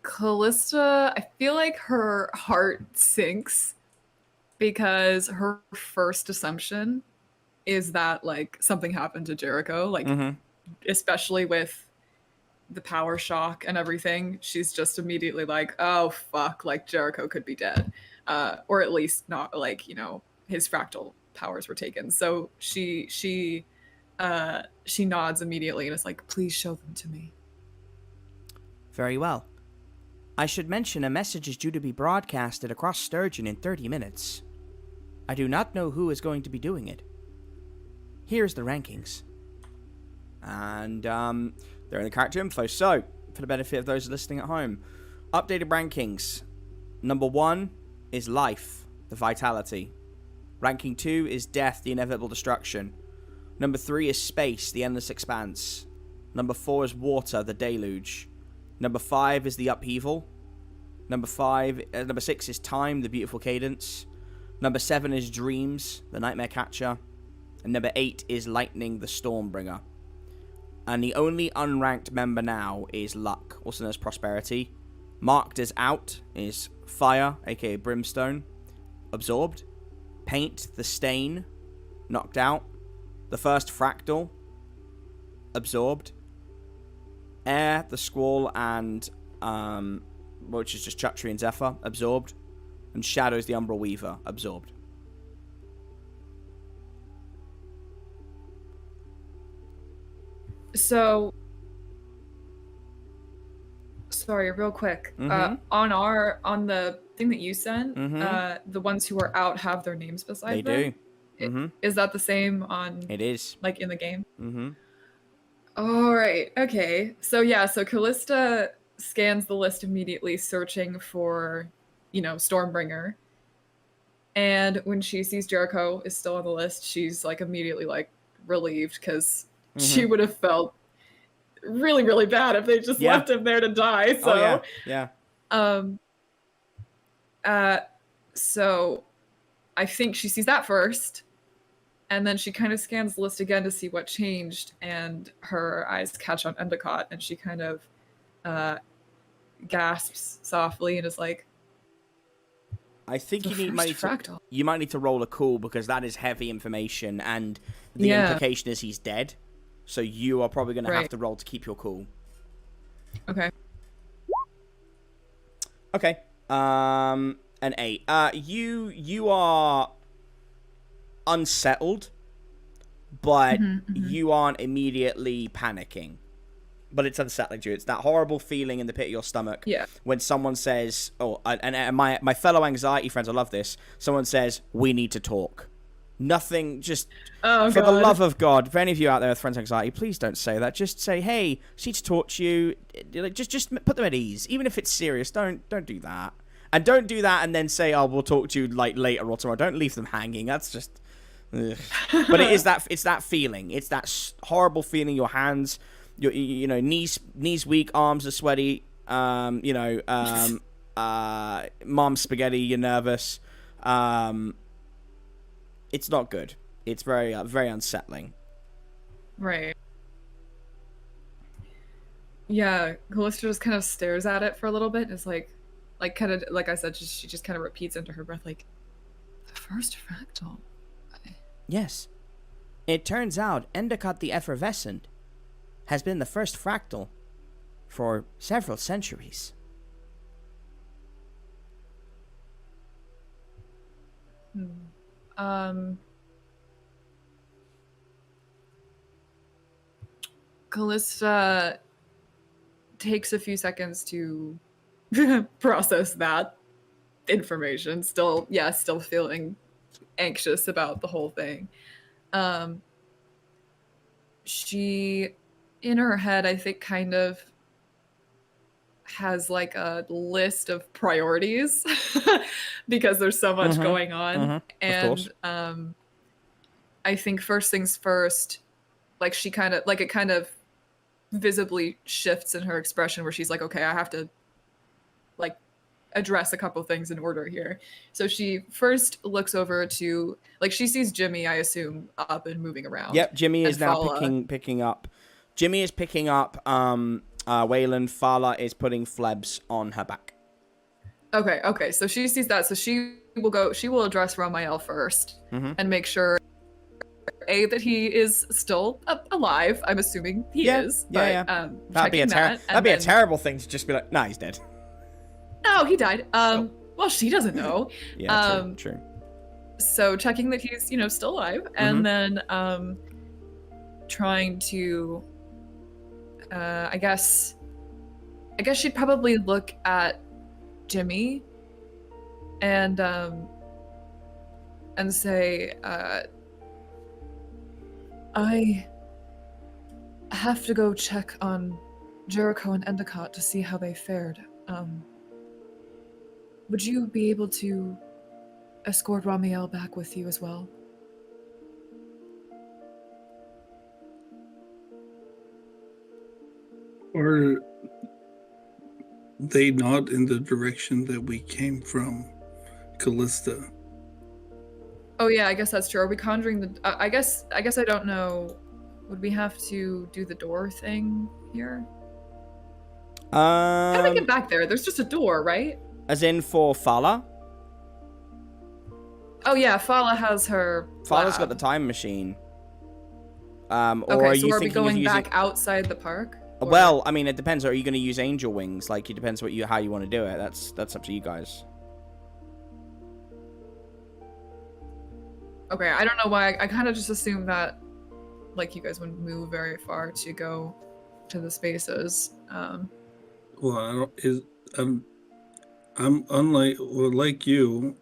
Callista, I feel like her heart sinks because her first assumption is that like something happened to Jericho, like especially with the power shock and everything. She's just immediately like, oh fuck, like Jericho could be dead, or at least not like, you know, his fractal powers were taken. So she nods immediately and is like, please show them to me. Very well. I should mention a message is due to be broadcasted across Sturgeon in 30 minutes. I do not know who is going to be doing it. Here's the rankings. And they're in the character info. So, for the benefit of those listening at home, updated rankings. Number 1 is life, the vitality. Ranking 2 is death, the inevitable destruction. Number 3 is space, the endless expanse. Number 4 is water, the deluge. Number 5 is the upheaval. Number 6 is time, the beautiful cadence. Number 7 is dreams, the nightmare catcher. And number 8 is lightning, the stormbringer. And the only unranked member now is luck, also known as prosperity. Marked as out is fire, aka brimstone, absorbed. Paint, the stain, knocked out. The first fractal, absorbed. Air, the squall, and which is just Chutry and Zephyr, absorbed. And Shadows, the Umbral Weaver, absorbed. So, sorry, real quick. On the thing that you sent, the ones who are out have their names beside them. They do. Is that the same on? It is. Like in the game. All right. Okay. So yeah. So Callista scans the list immediately, searching for, you know, Stormbringer. And when she sees Jericho is still on the list, she's like immediately like relieved because she would have felt really, really bad if they just left him there to die. So so I think she sees that first, and then she kind of scans the list again to see what changed, and her eyes catch on Endicott, and she kind of gasps softly and is like, I think you might need to roll a call, because that is heavy information, and the implication is he's dead. So you are probably going to have to roll to keep your cool. Okay. Okay. An 8. You are unsettled, but you aren't immediately panicking. But it's unsettling to you. It's that horrible feeling in the pit of your stomach when someone says, and my fellow anxiety friends, I love this. Someone says, we need to talk. Nothing, just for the love of God, for any of you out there with friends with anxiety, please don't say that. Just say, hey, she needs to talk to you. Just put them at ease. Even if it's serious, don't do that. And don't do that and then say, oh, we'll talk to you like later or tomorrow. Don't leave them hanging. That's just... Ugh. But it's that feeling. It's that horrible feeling. Your hands, you know, knees weak, arms are sweaty. Mom's spaghetti. You're nervous. It's not good. It's very unsettling. Right. Yeah, Callista just kind of stares at it for a little bit and is like kind of, like I said, she just kind of repeats under her breath, like, the first fractal. Yes. It turns out Endicott the Effervescent has been the first fractal for several centuries. Callista takes a few seconds to process that information. Still feeling anxious about the whole thing. She, in her head, I think, kind of has like a list of priorities because there's so much going on. And I think first things first, like she kind of like it kind of visibly shifts in her expression where she's like, okay, I have to like address a couple things in order here. So she first looks over to like she sees Jimmy, I assume, up and moving around. Yep, Jimmy is and now Fala. picking up. Jimmy is picking up Wayland. Fala is putting Flebs on her back. Okay. So she sees that. So she will address Ramael first and make sure that he is still alive. I'm assuming he is. Yeah. But, That'd be a terrible thing to just be like, nah, he's dead. No, he died. Well, she doesn't know. Yeah, true. So checking that he's, still alive, and then trying to, I guess she'd probably look at Jimmy and say, I have to go check on Jericho and Endicott to see how they fared. Would you be able to escort Ramiel back with you as well? Are they not in the direction that we came from, Callista? Oh yeah, I guess that's true. Are we conjuring the? I guess I don't know. Would we have to do the door thing here? How do we get back there? There's just a door, right? As in for Fala? Oh yeah, Fala has her. Fala's lab. got the time machine. Or Okay, are so you are we thinking of going using... back outside the park? Or... Well, I mean, it depends. Are you going to use angel wings? Like, it depends how you want to do it. That's up to you guys. Okay, I don't know why. I kind of just assumed that, like, you guys wouldn't move very far to go to the spaces. Well, I'm like you.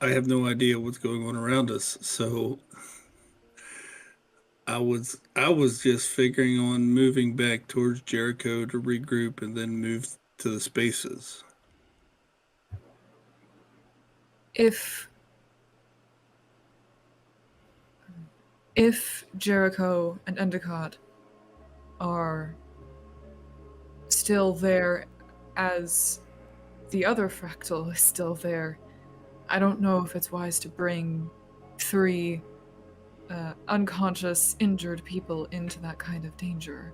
I have no idea what's going on around us, so I was just figuring on moving back towards Jericho to regroup and then move to the spaces. If Jericho and Endicott are still there as the other fractal is still there, I don't know if it's wise to bring 3 unconscious, injured people into that kind of danger.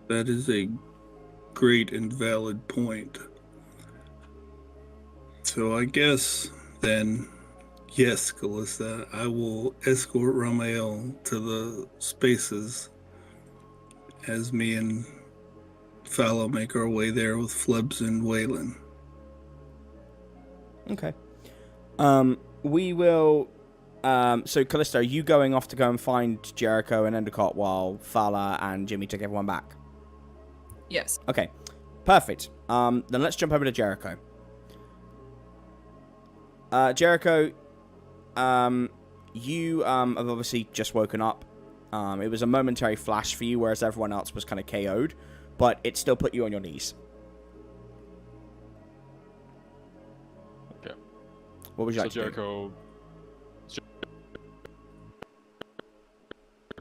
That is a great and valid point. So I guess then, yes, Callista, I will escort Ramael to the spaces as me and Fala make our way there with Flebs and Waylon. Okay. We will... so, Callista, are you going off to go and find Jericho and Endicott while Fala and Jimmy took everyone back? Yes. Okay. Perfect. Then let's jump over to Jericho. Jericho, you have obviously just woken up. It was a momentary flash for you, whereas everyone else was kind of KO'd, but it still put you on your knees. Okay. What would you like to Jericho,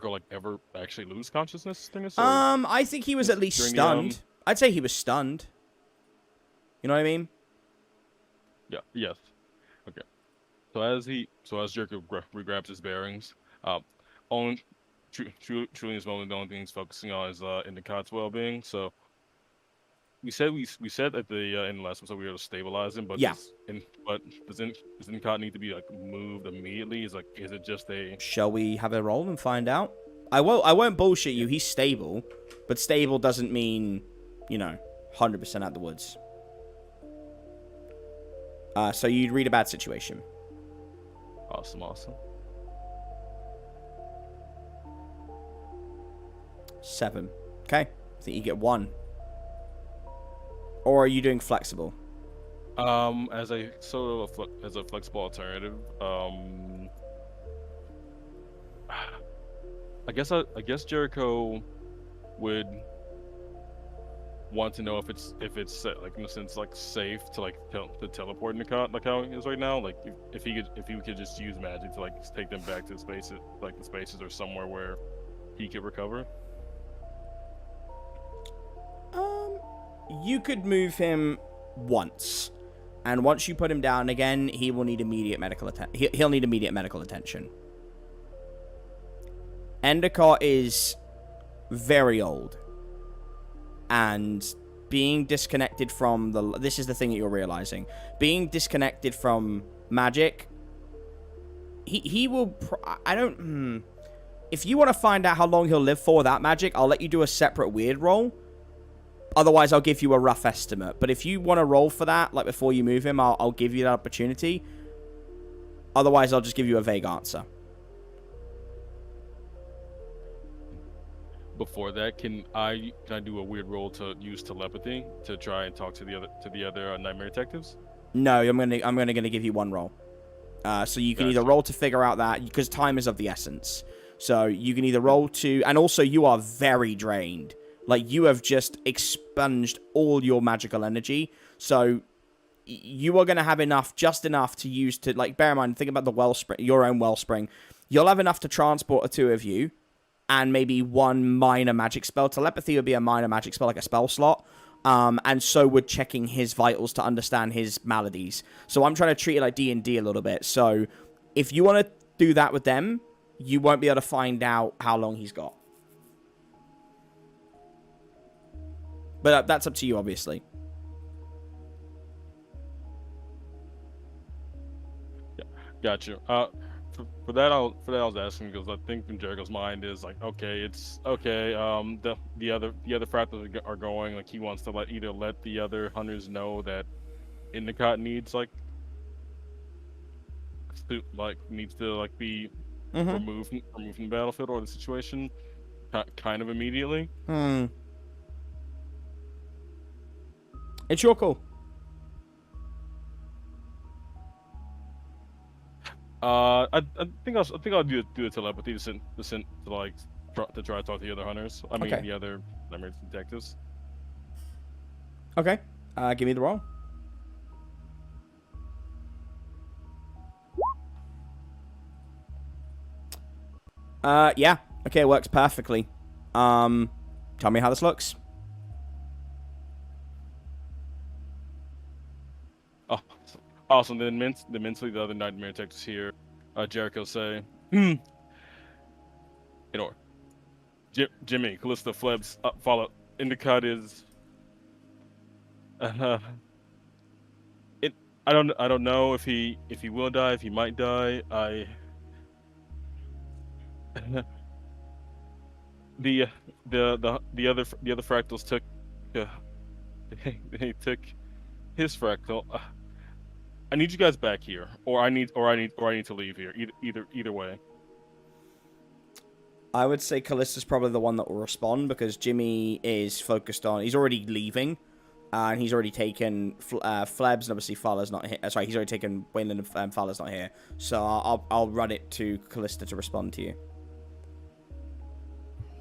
like ever actually lose consciousness during this? I think he was at least stunned. I'd say he was stunned. You know what I mean? Yeah. Yes. Okay. So as Jericho regrabs his bearings, truly in this moment, the only thing he's focusing on is Endicott's well-being. So we said at the in the last episode we were to stabilize him, but yeah. Does Endicott need to be like moved immediately? Is it just a? Shall we have a roll and find out? I won't bullshit you. He's stable, but stable doesn't mean 100% out the woods. So you'd read a bad situation. Awesome. 7. Okay. I think you get 1. Or are you doing flexible? As a flexible alternative, I guess Jericho would want to know if it's like in a sense like safe to like to teleport Endicott like how he is right now. Like if he could just use magic to like take them back to spaces, like the spaces or somewhere where he could recover. You could move him once, and once you put him down again, he will need immediate medical attention. He'll need immediate medical attention. Endicott is very old, and being disconnected from the... This is the thing that you're realizing. Being disconnected from magic, he will... I don't... If you want to find out how long he'll live for without magic, I'll let you do a separate weird roll. Otherwise, I'll give you a rough estimate. But if you want to roll for that, like before you move him, I'll give you that opportunity. Otherwise, I'll just give you a vague answer. Before that, can I do a weird roll to use telepathy to try and talk to the other nightmare detectives? No, I'm gonna give you one roll. So you can either roll to figure out that, because time is of the essence. So you can either roll to, and also you are very drained. Like, you have just expunged all your magical energy. So you are going to have enough, just enough to use to, like, bear in mind, think about the wellspring, your own wellspring. You'll have enough to transport the two of you, and maybe one minor magic spell. Telepathy would be a minor magic spell, like a spell slot. And so would checking his vitals to understand his maladies. So I'm trying to treat it like D&D a little bit. So if you want to do that with them, you won't be able to find out how long he's got. But that's up to you, obviously. Yeah, gotcha. For that I was asking because I think in Jericho's mind is like, okay, it's okay. The other fractals are going. Like, he wants to either let the other hunters know that Endicott needs needs to be removed from the battlefield or the situation, kind of immediately. It's your call. I think I'll do the telepathy to try to talk to the other hunters. I mean, the other detectives. Okay. Give me the roll. Yeah. Okay, it works perfectly. Tell me how this looks. Oh, awesome. Then mentally, the other nightmare detectives here, Jericho say, you know, Jimmy, Callista, Flebs, Fala, Endicott is. I don't know if he will die, if he might die. The other fractals took they took his fractal. I need you guys back here, or I need to leave here. Either way. I would say Callista's probably the one that will respond, because Jimmy is focused on... He's already leaving, and he's already taken Flebs, and obviously Fala's not here. Sorry, he's already taken Wayland, and Fala's not here. So I'll run it to Callista to respond to you.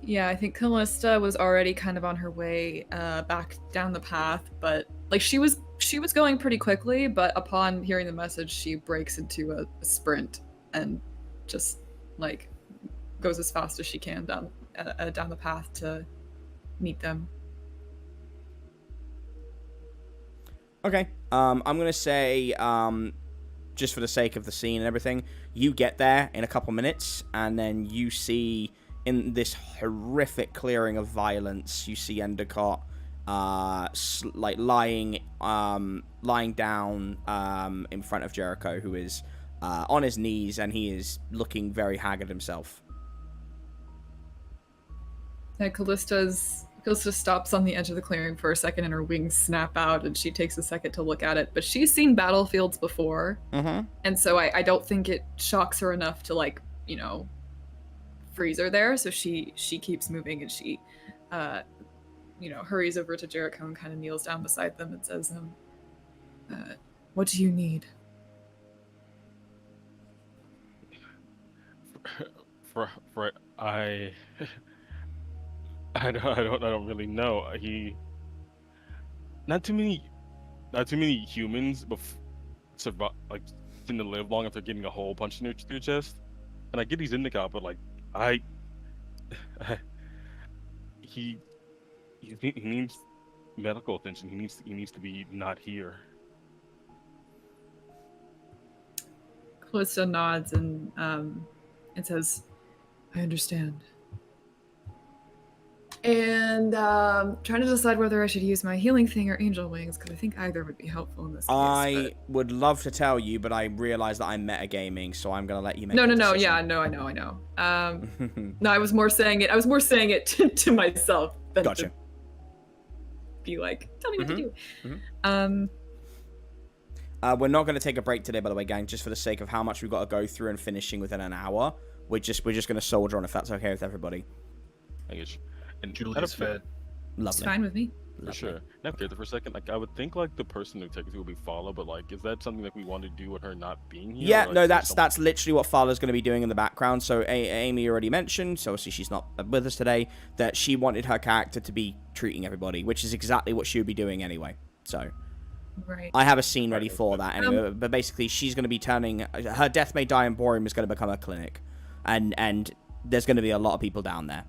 Yeah, I think Callista was already kind of on her way back down the path, but she was going pretty quickly, but upon hearing the message, she breaks into a sprint and just goes as fast as she can down the path to meet them. Okay. I'm gonna say, just for the sake of the scene and everything, you get there in a couple minutes, and then you see, in this horrific clearing of violence, you see Endicott lying down in front of Jericho, who is on his knees, and he is looking very haggard himself. Yeah, Callista stops on the edge of the clearing for a second, and her wings snap out, and she takes a second to look at it. But she's seen battlefields before, and so I don't think it shocks her enough to freeze her there. So she keeps moving, and she hurries over to Jericho and kind of kneels down beside them and says, what do you need? I don't really know. not too many humans survive like seem to live long after getting a hole punched in their chest. And I get he's Endicott, but like he needs medical attention. He needs to be not here. Callista nods and says, "I understand." And trying to decide whether I should use my healing thing or angel wings, because I think either would be helpful in this case. I would love to tell you, but I realize that I'm metagaming, so I'm gonna let you make. No. Decision. Yeah, no, I know. No, I was more saying it to myself than Gotcha. to be like, tell me what to do. We're not going to take a break today, by the way, gang, just for the sake of how much we've got to go through and finishing within an hour. We're just going to soldier on if that's okay with everybody. I guess. And Julie's fed. Lovely. It's fine with me. For sure. Now, for a second, like I would think like the person who technically would be Fala, but like, is that something that we want to do with her not being here? Yeah, or, like, no, that's literally what Fala's going to be doing in the background. So Amy already mentioned, so obviously she's not with us today, that she wanted her character to be treating everybody, which is exactly what she would be doing anyway. So right. I have a scene ready for that anyway. But basically, she's going to be turning her Death May Die Emporium is going to become a clinic, and there's going to be a lot of people down there.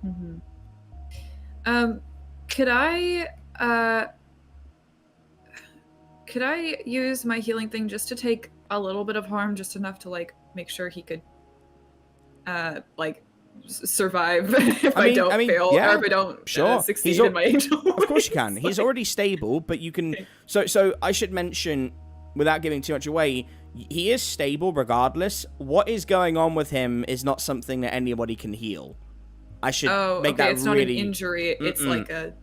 Mm-hmm. Could I use my healing thing just to take a little bit of harm, just enough to like make sure he could survive if I don't fail, yeah, or if I don't sure. succeed in my angel? Of course you can. He's already stable, but you can. So I should mention, without giving too much away, he is stable regardless. What is going on with him is not something that anybody can heal. I should make that it's really... not an injury. It's like a...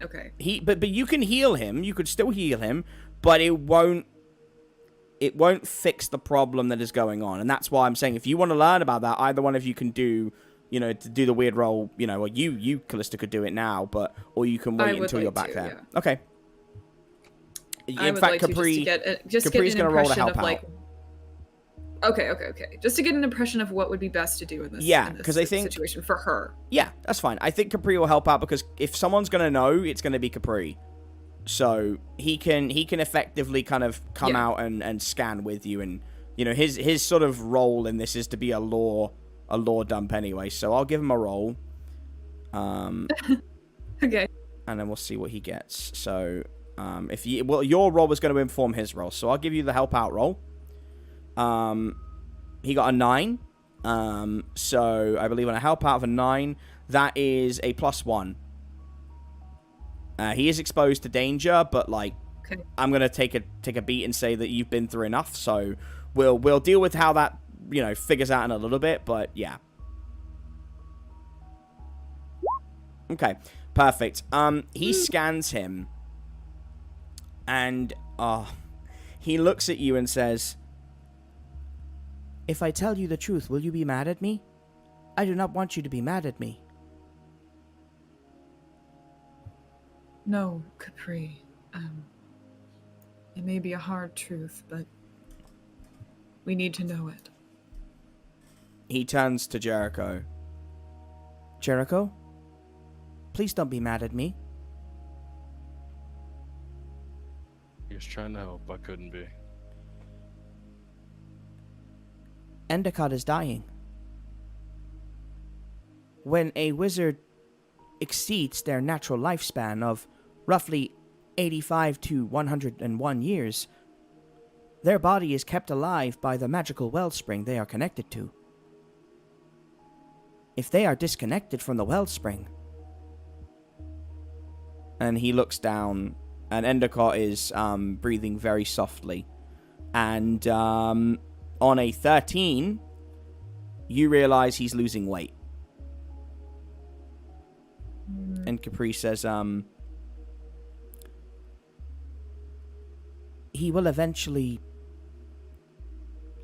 Okay. But you can heal him. You could still heal him, but it won't fix the problem that is going on. And that's why I'm saying, if you want to learn about that, either one of you can do, to do the weird roll, or you, Callista, could do it now, or you can wait until you're back there. Yeah. Okay. In fact, Capri's going to roll to help out. Okay. Just to get an impression of what would be best to do in this, because I think situation for her. Yeah, that's fine. I think Capri will help out, because if someone's going to know, it's going to be Capri. So he can effectively kind of come out and scan with you, and his sort of role in this is to be a lore dump anyway. So I'll give him a roll. Okay. And then we'll see what he gets. So your roll was going to inform his roll, so I'll give you the help out roll. He got a 9. So I believe on a help out of a 9, that is a +1. He is exposed to danger, but I'm gonna take a beat and say that you've been through enough. So we'll deal with how that figures out in a little bit. But yeah. Okay, perfect. He scans him, and he looks at you and says, "If I tell you the truth, will you be mad at me? I do not want you to be mad at me." No, Capri. It may be a hard truth, but we need to know it. He turns to Jericho. "Jericho, please don't be mad at me." He was trying to help. I couldn't be. Endicott is dying. When a wizard exceeds their natural lifespan of roughly 85 to 101 years, their body is kept alive by the magical wellspring they are connected to. If they are disconnected from the wellspring... And he looks down, and Endicott is breathing very softly. And on a 13, you realize he's losing weight. And Capri says, he will eventually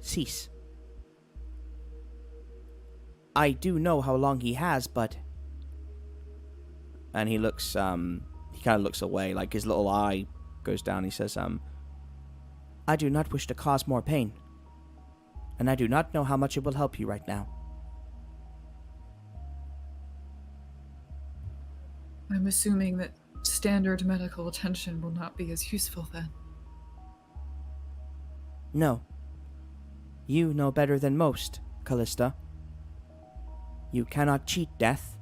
cease. I do know how long he has, but... And he looks, he kind of looks away, like his little eye goes down. He says, I do not wish to cause more pain. And I do not know how much it will help you right now. I'm assuming that standard medical attention will not be as useful then. No. You know better than most, Callista. You cannot cheat death.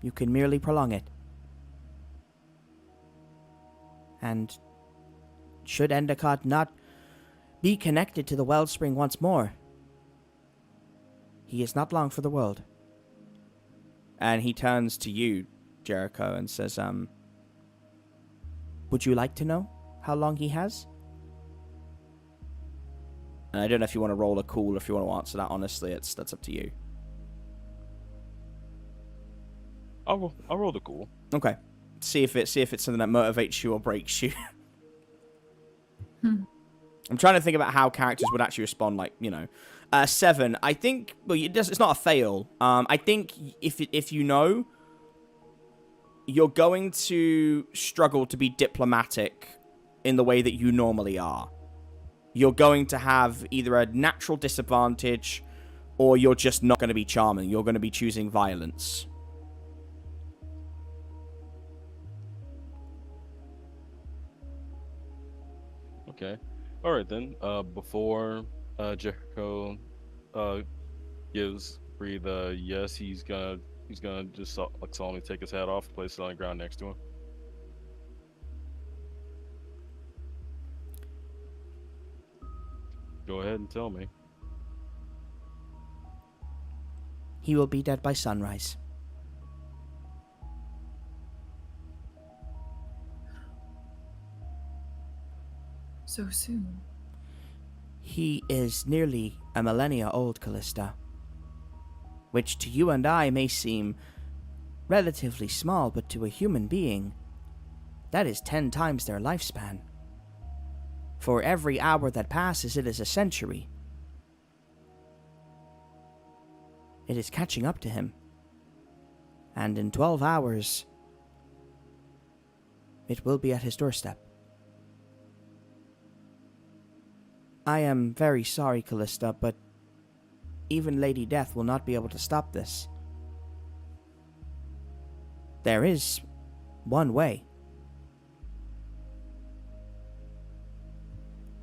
You can merely prolong it. And should Endicott not be connected to the wellspring once more, he is not long for the world. And he turns to you, Jericho, and says, would you like to know how long he has? And I don't know if you want to roll a cool, if you want to answer that honestly, that's up to you. I'll roll the cool. Okay. See if it's something that motivates you or breaks you. I'm trying to think about how characters would actually respond, like, 7. I think, well, it's not a fail. I think if you know, you're going to struggle to be diplomatic in the way that you normally are. You're going to have either a natural disadvantage, or you're just not going to be charming. You're going to be choosing violence. Okay. All right then. Before Jericho gives Bree the yes, he's gonna just solemnly take his hat off, place it on the ground next to him. Go ahead and tell me. He will be dead by sunrise. So soon. He is nearly a millennia old, Callista. Which to you and I may seem relatively small, but to a human being, that is 10 times their lifespan. For every hour that passes, it is a century. It is catching up to him. And in 12 hours, it will be at his doorstep. I am very sorry, Callista, but even Lady Death will not be able to stop this. There is one way.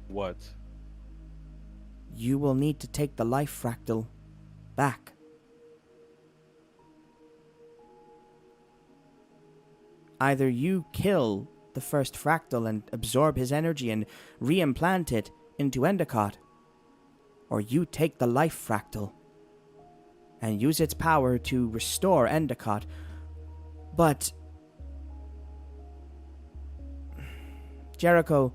What? You will need to take the life fractal back. Either you kill the first fractal and absorb his energy and reimplant it into Endicott, or you take the life fractal and use its power to restore Endicott. But Jericho,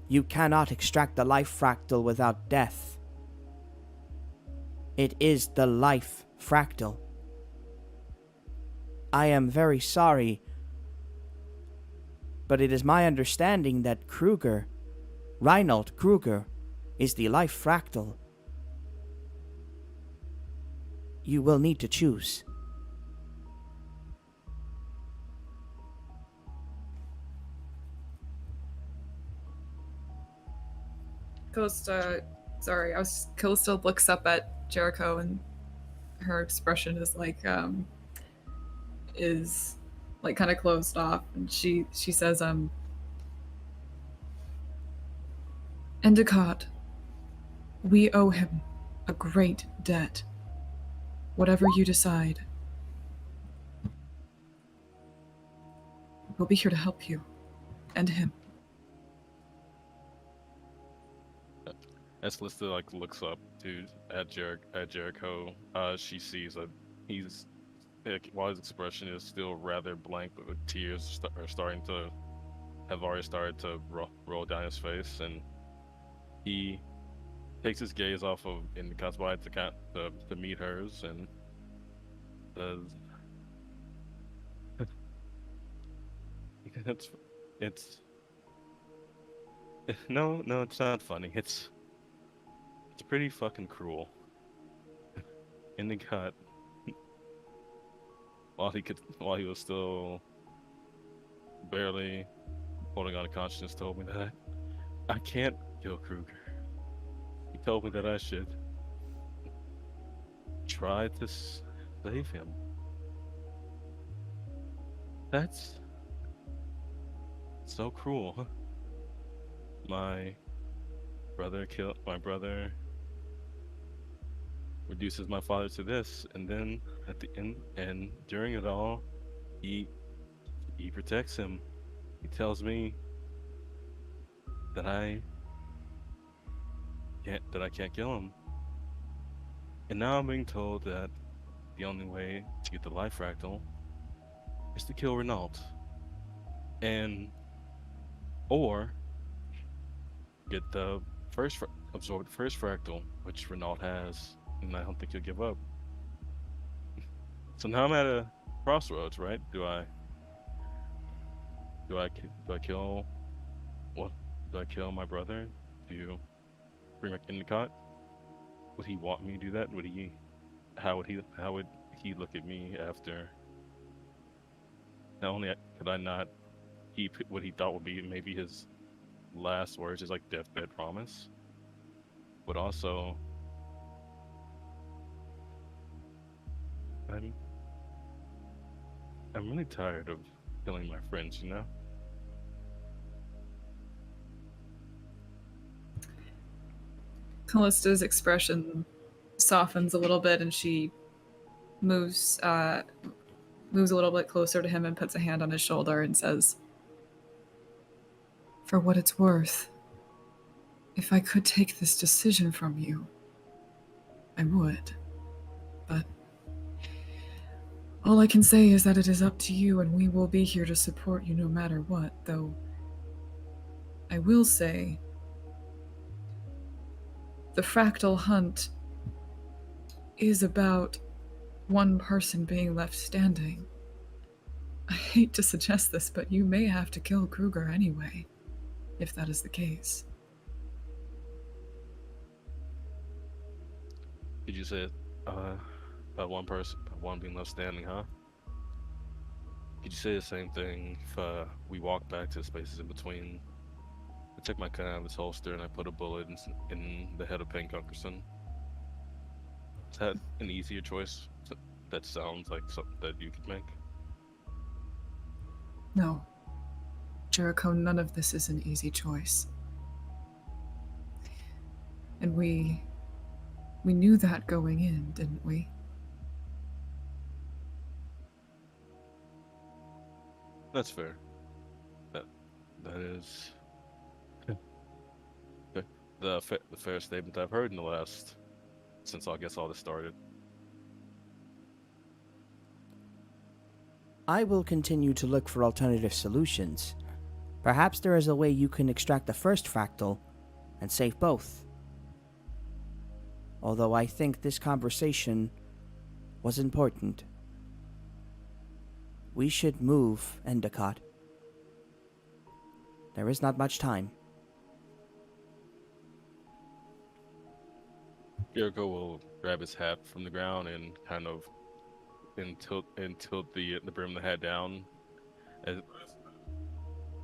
you cannot extract the life fractal without death. It is the life fractal. I am very sorry, but it is my understanding that Reinhold Kruger, is the life fractal. You will need to choose. Callista looks up at Jericho, and her expression is kind of closed off, and she says, Endicott, we owe him a great debt. Whatever you decide, we'll be here to help you and him. As Callista looks up at Jericho, she sees that he's, while his expression is still rather blank, but the tears have already started to roll down his face, and he takes his gaze off of Endicott's body to meet hers, and says, "It's no, it's not funny. It's pretty fucking cruel." Endicott, while he was still barely holding on to consciousness, told me that I can't kill Kruger. He told me that I should try to save him. That's so cruel. My brother reduces my father to this, and then at the end and during it all, he protects him. He tells me that I can't kill him. And now I'm being told that the only way to get the life fractal is to kill Renault. Or get the absorb the first fractal, which Renault has, and I don't think he'll give up. So now I'm at a crossroads, right? Do I kill what? Do I kill my brother? Do you bring back Endicott? Would he want me to do that? How would he look at me after? Not only could I not keep what he thought would be maybe his last words, his like deathbed promise, but also I'm really tired of killing my friends, you know? Callista's expression softens a little bit, and she moves a little bit closer to him and puts a hand on his shoulder and says, "For what it's worth, if I could take this decision from you, I would. But all I can say is that it is up to you, and we will be here to support you no matter what, though I will say the Fractal Hunt is about one person being left standing. I hate to suggest this, but you may have to kill Kruger anyway, if that is the case." Did you say about one person, about one being left standing, huh? Could you say the same thing if we walk back to the spaces in between? I took my gun out of his holster and I put a bullet in the head of Payne Gunkerson. Is that an easier choice? That sounds like something that you could make. No. Jericho, none of this is an easy choice. And we knew that going in, didn't we? That's fair. That is the fair statement I've heard in the last since I guess all this started. I will continue to look for alternative solutions. Perhaps there is a way you can extract the first fractal and save both. Although I think this conversation was important. We should move, Endicott. There is not much time. Jericho will grab his hat from the ground and kind of tilt the brim of the hat down. As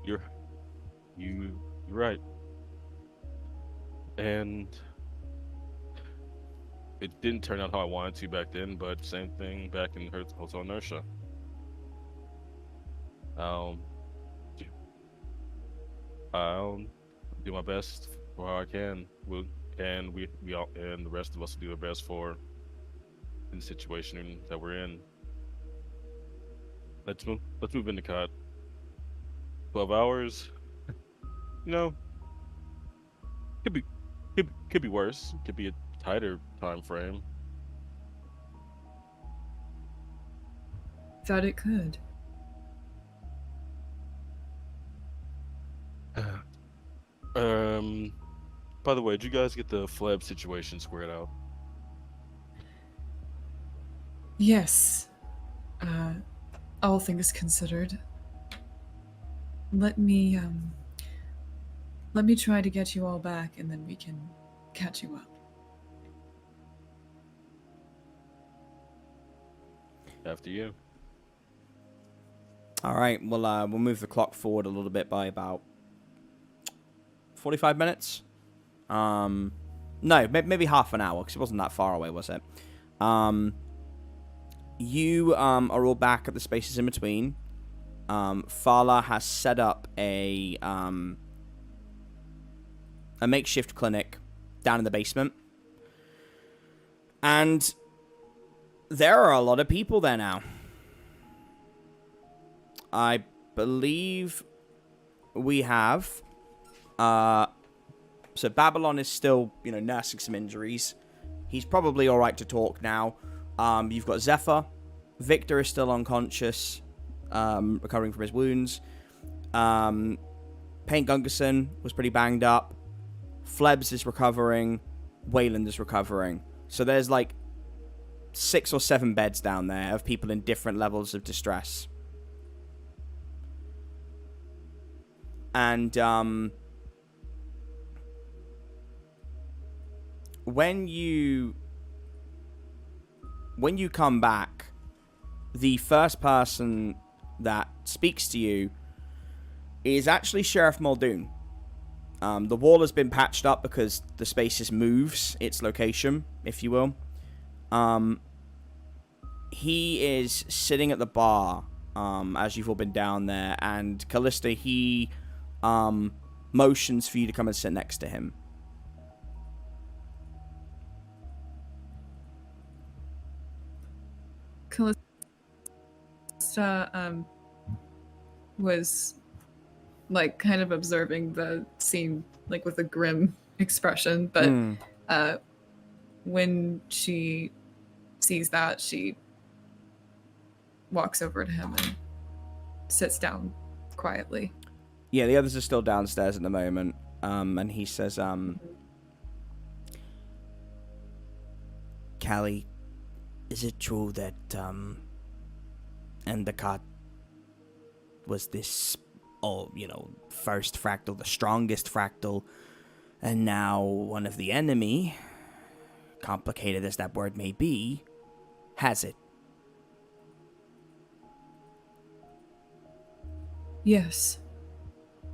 you're right. And it didn't turn out how I wanted to back then, but same thing back in Hotel Inertia. I'll do my best for how I can. We all, and the rest of us will do our best for in the situation that we're in. Let's move Endicott. 12 hours. You know, could be worse. Could be a tighter time frame. Thought it could. By the way, did you guys get the Flebs situation squared out? Yes. All things considered. Let me try to get you all back, and then we can catch you up. After you. All right, we'll move the clock forward a little bit by about 45 minutes. No, maybe half an hour, because it wasn't that far away, was it? You are all back at the spaces in between. Fala has set up a makeshift clinic down in the basement. And there are a lot of people there now. I believe we have... so Babylon is still, nursing some injuries. He's probably alright to talk now. You've got Zephyr. Victor is still unconscious, recovering from his wounds. Payne Gungerson was pretty banged up. Flebs is recovering. Wayland is recovering. So there's 6 or 7 beds down there of people in different levels of distress. And when you come back, the first person that speaks to you is actually Sheriff Muldoon. The wall has been patched up because the spaces moves its location, if you will. He is sitting at the bar, as you've all been down there, and Callista, he motions for you to come and sit next to him. Callista was kind of observing the scene with a grim expression, but when she sees that, she walks over to him and sits down quietly. Yeah, the others are still downstairs at the moment, and he says, Callie, is it true that Endicott was this, first fractal, the strongest fractal, and now one of the enemy, complicated as that word may be, has it? Yes,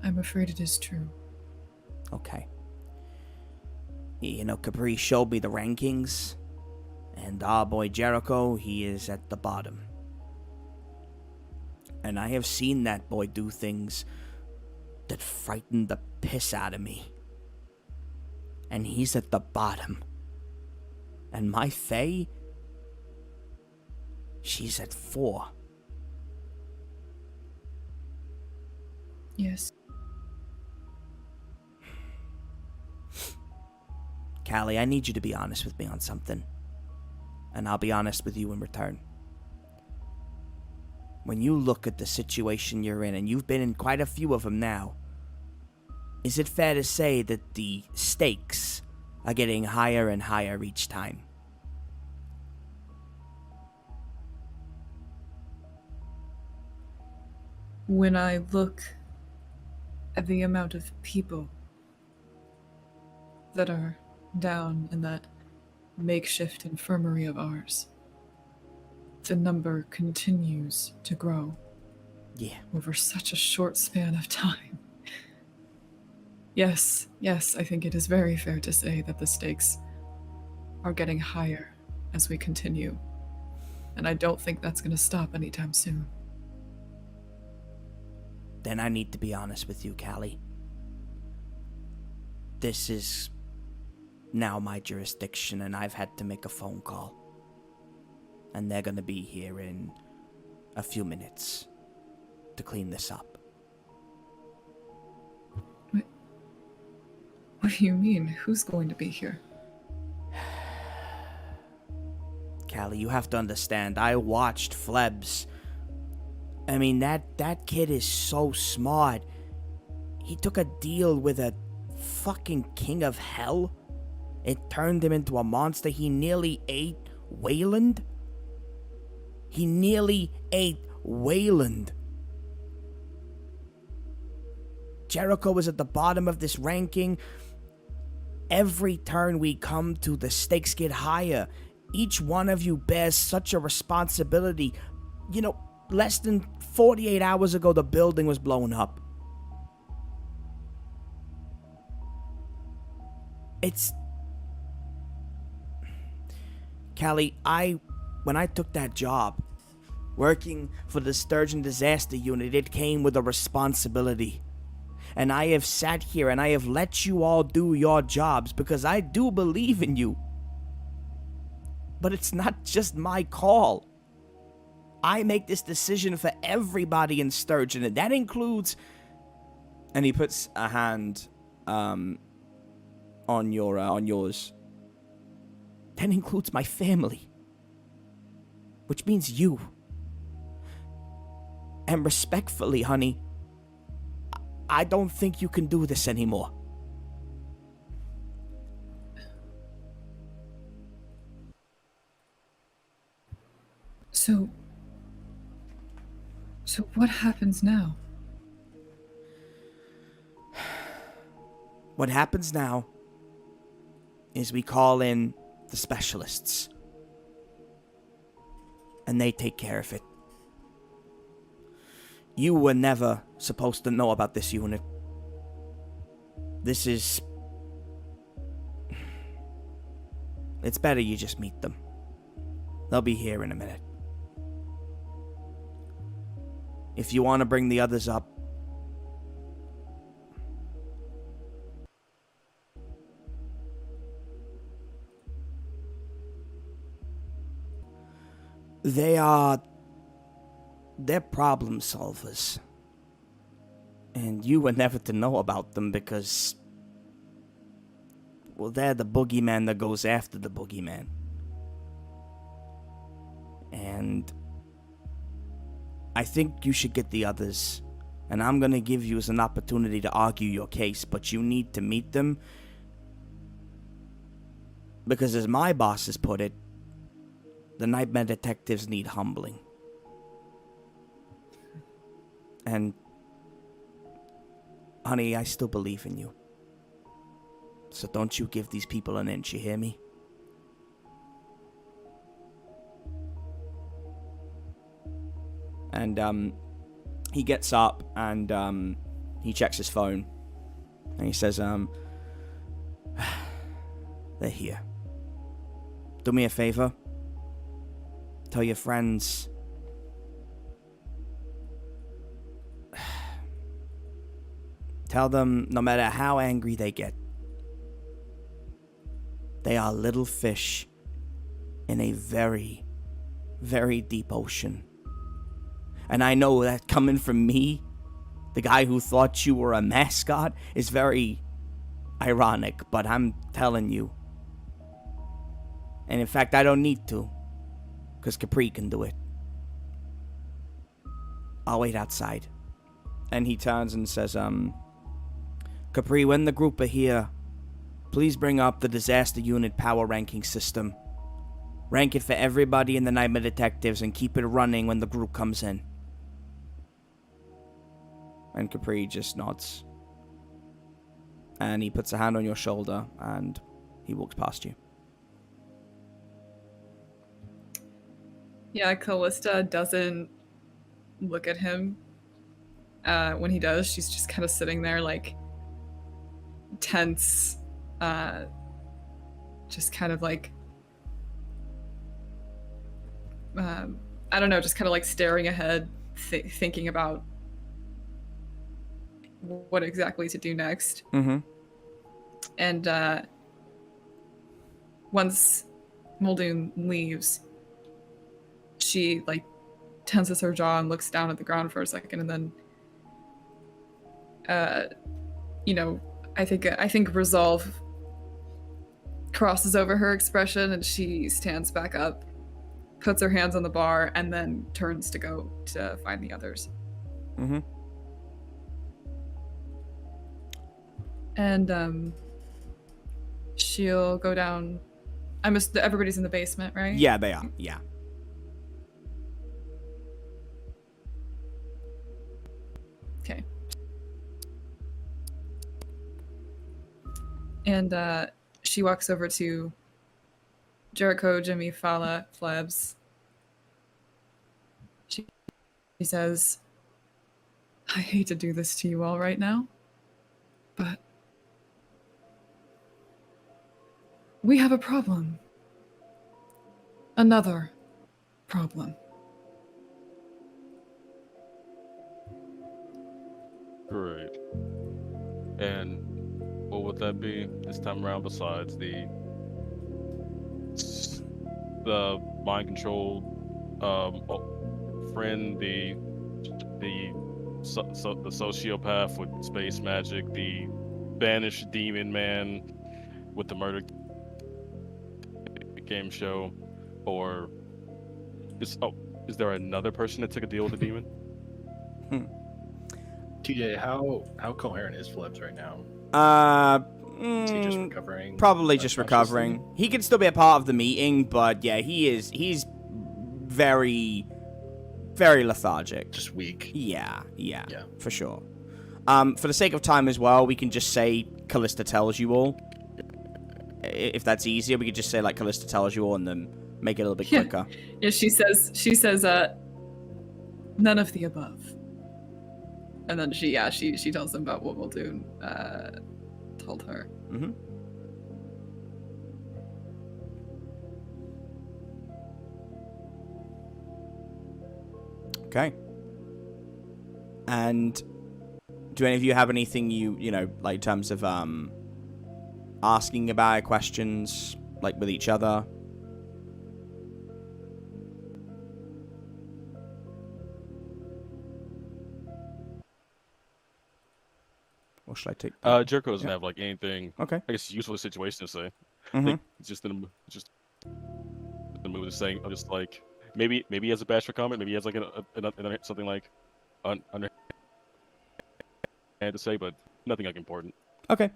I'm afraid it is true. Okay. Capri showed me the rankings, and our boy Jericho, he is at the bottom. And I have seen that boy do things that frighten the piss out of me. And he's at the bottom. And my Faye, she's at 4. Yes. Callie, I need you to be honest with me on something. And I'll be honest with you in return. When you look at the situation you're in, and you've been in quite a few of them now, is it fair to say that the stakes are getting higher and higher each time? When I look at the amount of people that are down in that makeshift infirmary of ours, the number continues to grow. Yeah. Over such a short span of time. Yes, I think it is very fair to say that the stakes are getting higher as we continue. And I don't think that's going to stop anytime soon. Then I need to be honest with you, Callie. This is now my jurisdiction, and I've had to make a phone call. And they're gonna be here in a few minutes to clean this up. What do you mean? Who's going to be here? Callie, you have to understand, I watched Flebs. I mean, that kid is so smart. He took a deal with a fucking king of hell. It turned him into a monster. He nearly ate Wayland. Jericho is at the bottom of this ranking. Every turn we come to, the stakes get higher. Each one of you bears such a responsibility. Less than 48 hours ago, the building was blown up. Callie, when I took that job, Working for the Sturgeon Disaster Unit, it came with a responsibility. And I have sat here and I have let you all do your jobs because I do believe in you. But it's not just my call. I make this decision for everybody in Sturgeon, and that includes... And he puts a hand on yours. That includes my family. Which means you. And respectfully, honey, I don't think you can do this anymore. So what happens now? What happens now is we call in the specialists. And they take care of it. You were never supposed to know about this unit. This is... It's better you just meet them. They'll be here in a minute. If you want to bring the others up, they're problem solvers. And you were never to know about them because, well, they're the boogeyman that goes after the boogeyman. And I think you should get the others. And I'm going to give you as an opportunity to argue your case, but you need to meet them. Because as my boss has put it, the nightmare detectives need humbling. And, honey, I still believe in you. So don't you give these people an inch, you hear me? And, he gets up and, he checks his phone. And he says, they're here. Do me a favor. Tell your friends. Tell them no matter how angry they get, they are little fish in a very, very deep ocean. And I know that coming from me, the guy who thought you were a mascot, is very ironic, but I'm telling you. And in fact, I don't need to, because Capri can do it. I'll wait outside. And he turns and says, Capri, when the group are here, please bring up the disaster unit power ranking system. Rank it for everybody in the Nightmare Detectives and keep it running when the group comes in. And Capri just nods. And he puts a hand on your shoulder and he walks past you. Yeah, Callista doesn't look at him. When he does, she's just kind of sitting there, like, tense. Just kind of like... I don't know, just kind of like staring ahead, thinking about what exactly to do next. Mm-hmm. And once Muldoon leaves, she like tenses her jaw and looks down at the ground for a second, and then I think resolve crosses over her expression, and she stands back up, puts her hands on the bar, and then turns to go to find the others. Mm-hmm. And she'll go down. Everybody's in the basement, right? Yeah, they are. Yeah. Okay. And she walks over to Jericho, Jimmy, Fala, Flebs. She says, I hate to do this to you all right now, but we have a problem. Another problem. Great. And what would that be this time around besides the mind controlled friend, the sociopath with space magic, the banished demon man with the murder game show, or is there another person that took a deal with the demon? TJ, how coherent is Flebs right now? Is he just recovering? Probably just recovering. He can still be a part of the meeting, but yeah, he's very, very lethargic. Just weak. Yeah, for sure. For the sake of time as well, we can just say Callista tells you all. If that's easier, we could just say like Callista tells you all and then make it a little bit quicker. Yeah, she says none of the above. And then she tells them about what Muldoon told her. Mm-hmm. Okay. And do any of you have anything you know, like in terms of asking about questions, like with each other? Or should I take? Jericho doesn't have like anything. Okay. I guess useful situation to say. Mm-hmm. I think it's just in the mood of saying, I'm just like maybe he has a bashful comment, maybe he has like something like underhand to say, but nothing like important. Okay.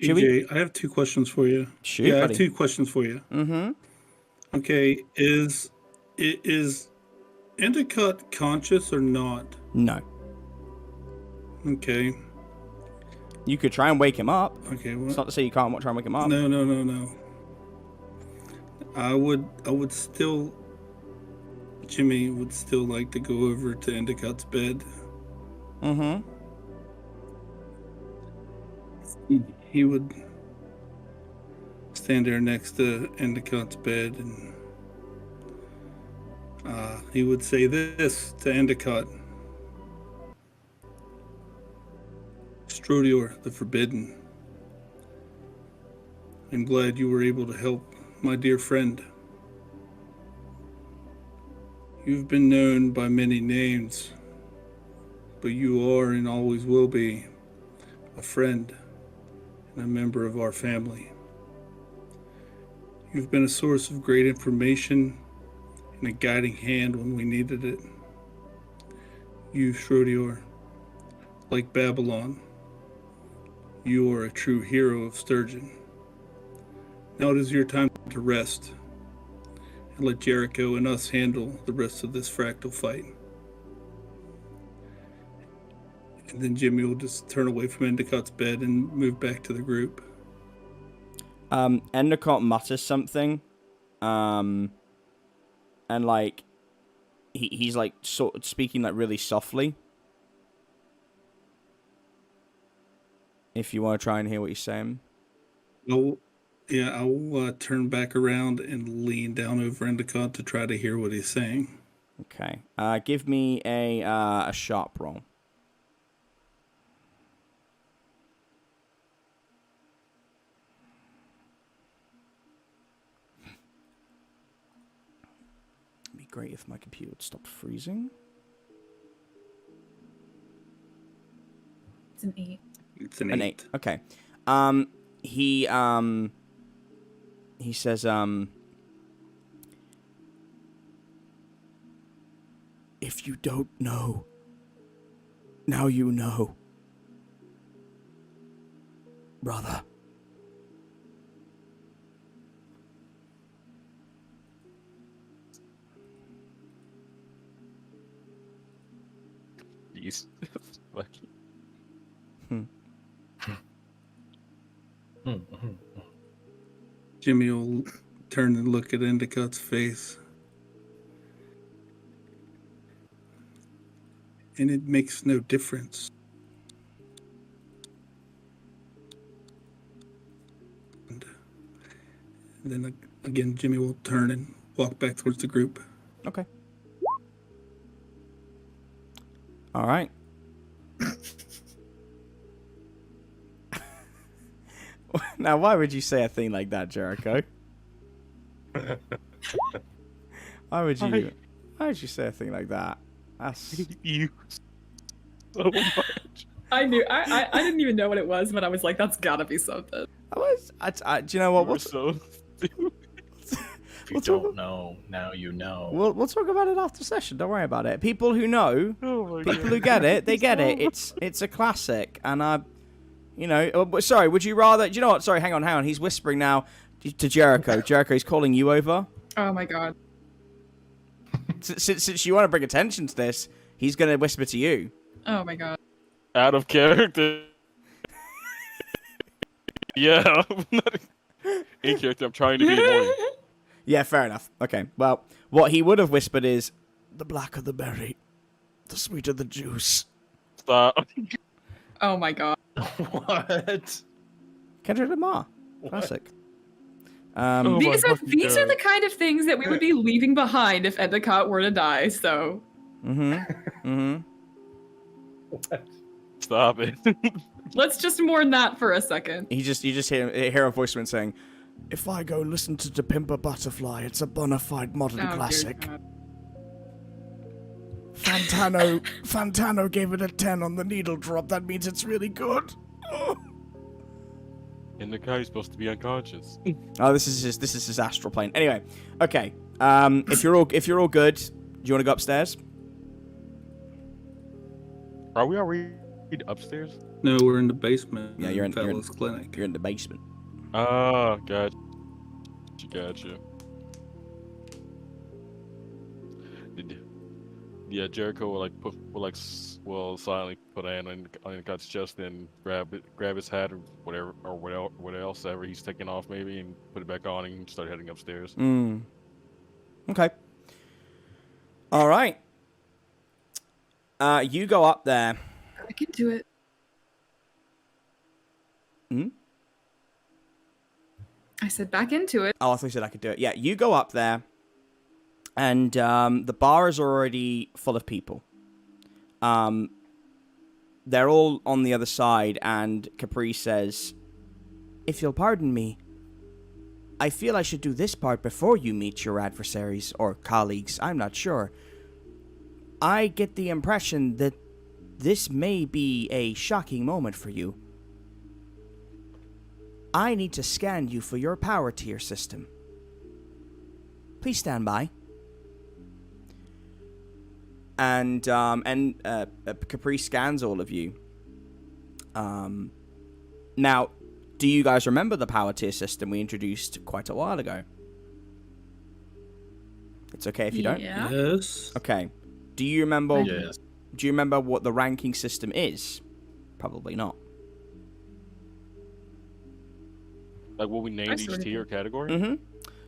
EJ, I have 2 questions for you. Shoot, yeah, I buddy. have 2 questions for you. Mm-hmm. Okay, is Endicott conscious or not? No. Okay. You could try and wake him up. Okay. Well, It's not to say you can't try and wake him up. No. I would still. Jimmy would still like to go over to Endicott's bed. Mm-hmm. He would stand there next to Endicott's bed and he would say this to Endicott. Strodior, the Forbidden. I'm glad you were able to help my dear friend. You've been known by many names, but you are and always will be a friend and a member of our family. You've been a source of great information and a guiding hand when we needed it. You, Strodior, like Babylon, you are a true hero of Sturgeon. Now it is your time to rest and let Jericho and us handle the rest of this fractal fight. And then Jimmy will just turn away from Endicott's bed and move back to the group. Endicott mutters something, and like he's like sort of speaking like really softly. If you want to try and hear what he's saying. I'll turn back around and lean down over Endicott to try to hear what he's saying. Okay. Give me a sharp roll. It'd be great if my computer would stop freezing. It's an 8. It's an 8. Okay. He says, if you don't know, now you know, brother. Jeez. Jimmy will turn and look at Endicott's face. And it makes no difference. And then again, Jimmy will turn and walk back towards the group. Okay. All right. Now, why would you say a thing like that, Jericho? Why would you say a thing like that? That's... You so much. I knew. I didn't even know what it was, but I was like, that's gotta be something. Do you know what? You were so stupid. If you don't know, now you know. We'll talk about it after session. Don't worry about it. People who know, Oh my people God. who get it, they get it. It's a classic, and sorry. Would you rather? Do you know what? Sorry, hang on. He's whispering now to Jericho. Jericho, he's calling you over. Oh my god. Since you want to bring attention to this, he's gonna whisper to you. Oh my god. Out of character. Yeah, I'm not in character. I'm trying to be annoying. Yeah, fair enough. Okay, well, what he would have whispered is, the blacker the berry, the sweeter the juice. Stop. Oh my god. What? Kendrick Lamar. What? Oh Classic. my These are fucking God. the kind of things that we would be leaving behind if Endicott were to die. So Stop it. let's just mourn that for a second. you just hear a voice saying, if I go listen to the Pimper Butterfly, it's a bona fide modern Oh, dear classic. God. Fantano gave it a 10 on the needle drop. That means it's really good. And the guy's supposed to be unconscious. Oh, this is his astral plane. Anyway, okay. If you're all good, do you want to go upstairs? Are we already upstairs? No, we're in the basement. Yeah, you're in Fala's clinic. You're in the basement. Ah, gotcha. Yeah, Jericho will silently put a hand on Endicott's chest and grab his hat or what else ever he's taking off maybe and put it back on and start heading upstairs. Okay. All right. You go up there. I can do it. I said back into it. Oh, I thought you said I could do it. Yeah, you go up there, and the bar is already full of people. They're all on the other side, and Capri says, if you'll pardon me, I feel I should do this part before you meet your adversaries, or colleagues, I'm not sure. I get the impression that this may be a shocking moment for you. I need to scan you for your power tier system. Please stand by. And Capri scans all of you. Now, do you guys remember the power tier system we introduced quite a while ago? It's okay if you don't. Yeah. Yes. Okay. Do you remember? Yes. Do you remember what the ranking system is? Probably not. Like what we named each tier category? Mm-hmm.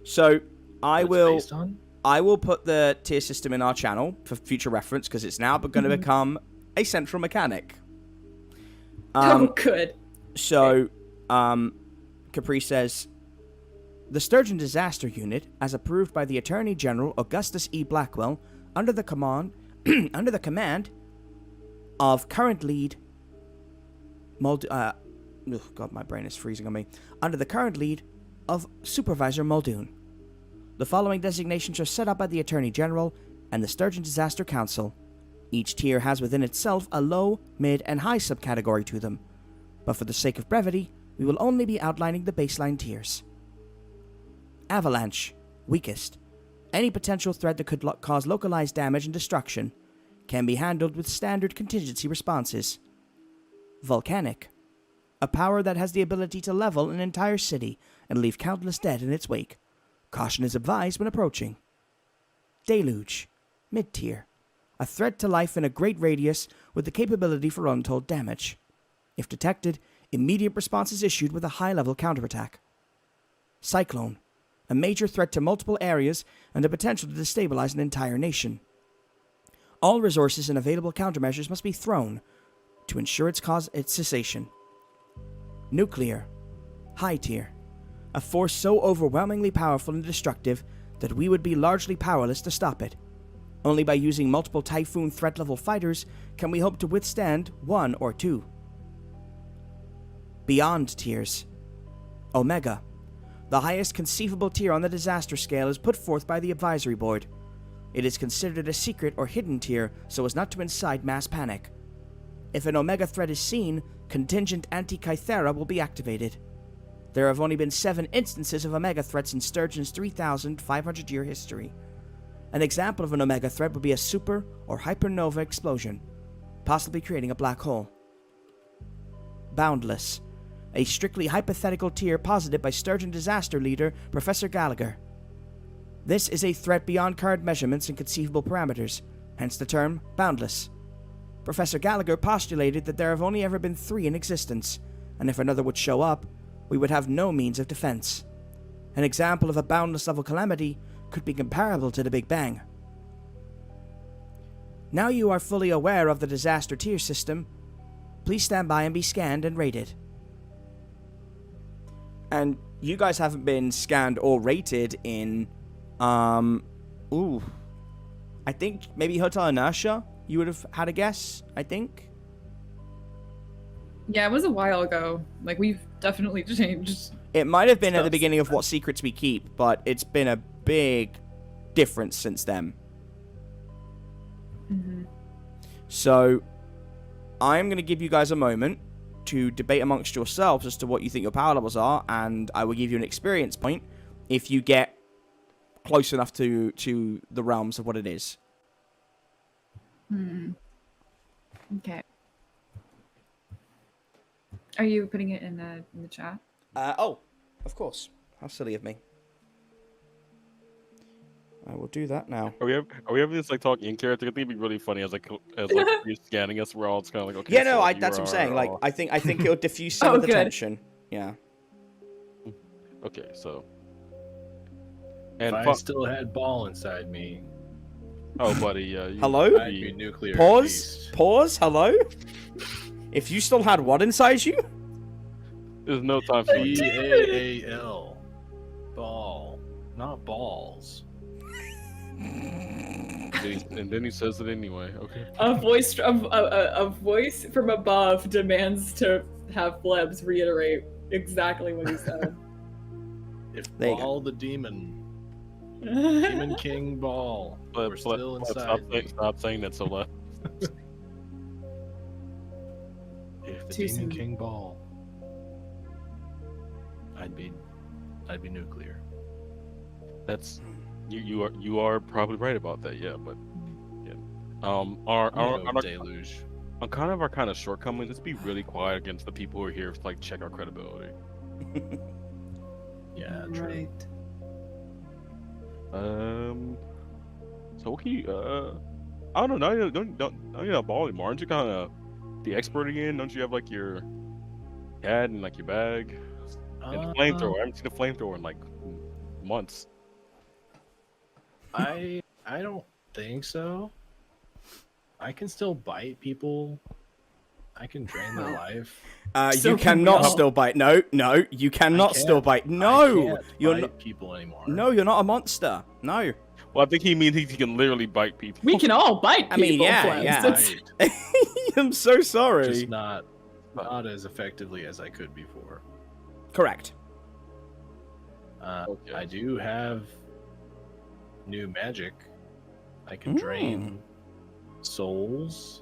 So I What's will. based on? I will put the tier system in our channel for future reference because it's now going to become a central mechanic. Oh, good. So, Capri says, the Sturgeon Disaster Unit, as approved by the Attorney General Augustus E. Blackwell, under the command of current lead God, my brain is freezing on me. Under the current lead of Supervisor Muldoon. The following designations are set up by the Attorney General and the Sturgeon Disaster Council. Each tier has within itself a low, mid, and high subcategory to them, but for the sake of brevity, we will only be outlining the baseline tiers. Avalanche, weakest. Any potential threat that could cause localized damage and destruction can be handled with standard contingency responses. Volcanic, a power that has the ability to level an entire city and leave countless dead in its wake. Caution is advised when approaching. Deluge, mid-tier. A threat to life in a great radius with the capability for untold damage. If detected, immediate response is issued with a high-level counterattack. Cyclone, a major threat to multiple areas and the potential to destabilize an entire nation. All resources and available countermeasures must be thrown to ensure its cessation. Nuclear, high tier. A force so overwhelmingly powerful and destructive that we would be largely powerless to stop it. Only by using multiple Typhoon threat-level fighters can we hope to withstand one or two. Beyond tiers. Omega. The highest conceivable tier on the disaster scale is put forth by the advisory board. It is considered a secret or hidden tier so as not to incite mass panic. If an Omega threat is seen, contingent anti-Kythera will be activated. There have only been 7 instances of Omega threats in Sturgeon's 3,500-year history. An example of an Omega threat would be a super or hypernova explosion, possibly creating a black hole. Boundless. A strictly hypothetical tier posited by Sturgeon disaster leader Professor Gallagher. This is a threat beyond card measurements and conceivable parameters, hence the term boundless. Professor Gallagher postulated that there have only ever been 3 in existence, and if another would show up, we would have no means of defense. An example of a boundless level calamity could be comparable to the Big Bang. Now you are fully aware of the disaster tier system, please stand by and be scanned and rated. And you guys haven't been scanned or rated in, I think maybe Hotel Inertia, you would have had a guess, I think. Yeah, it was a while ago. Like, we've definitely changed. It might have been at the Stuff. beginning of What Secrets We Keep, but it's been a big difference since then. Mm-hmm. So, I'm going to give you guys a moment to debate amongst yourselves as to what you think your power levels are, and I will give you an experience point if you get close enough to the realms of what it is. Okay. Are you putting it in the chat? Of course. How silly of me. I will do that now. Are we having this like talking in character? I think it'd be really funny as you're scanning us. We're all just kind of like, okay. Yeah, no, so that's what I'm saying. Like, I think it'll diffuse some Oh, of the good. tension. Yeah. Okay, so. If And I still had ball inside me, oh, buddy, Hello? I'd be nuclear. at Pause. least. Pause. Hello. If you still had what inside you? there's no time for you. BAAL. Ball. Not balls. And then he says it anyway. Okay. A voice from above demands to have Flebs reiterate exactly what he said. If There you go. Ball the demon Demon King Ball. But We're still inside. stop saying that so loud. If the Too Demon soon. King Ball, I'd be nuclear. That's you are probably right about that. Yeah, but yeah. No Our deluge. on kind of our kind of shortcomings, let's be really quiet against the people who are here to like check our credibility. Yeah, true. Right. So what can you I don't know. Don't you have ball anymore? Aren't you kind of the expert again? Don't you have like your pad and like your bag and the flamethrower? I haven't seen the flamethrower in like months. I don't think so. I can still bite people. I can drain their life. So You can we cannot all. still bite. No, you cannot still can't- bite. I No, can't you're bite not. people anymore. No, you're not a monster. No. Well, I think he means he can literally bite people. We can all bite people. I mean, yeah, Flebs. yeah. That's- Bite, I'm so sorry. just not as effectively as I could before. Correct. Okay. I do have new magic. I can drain souls,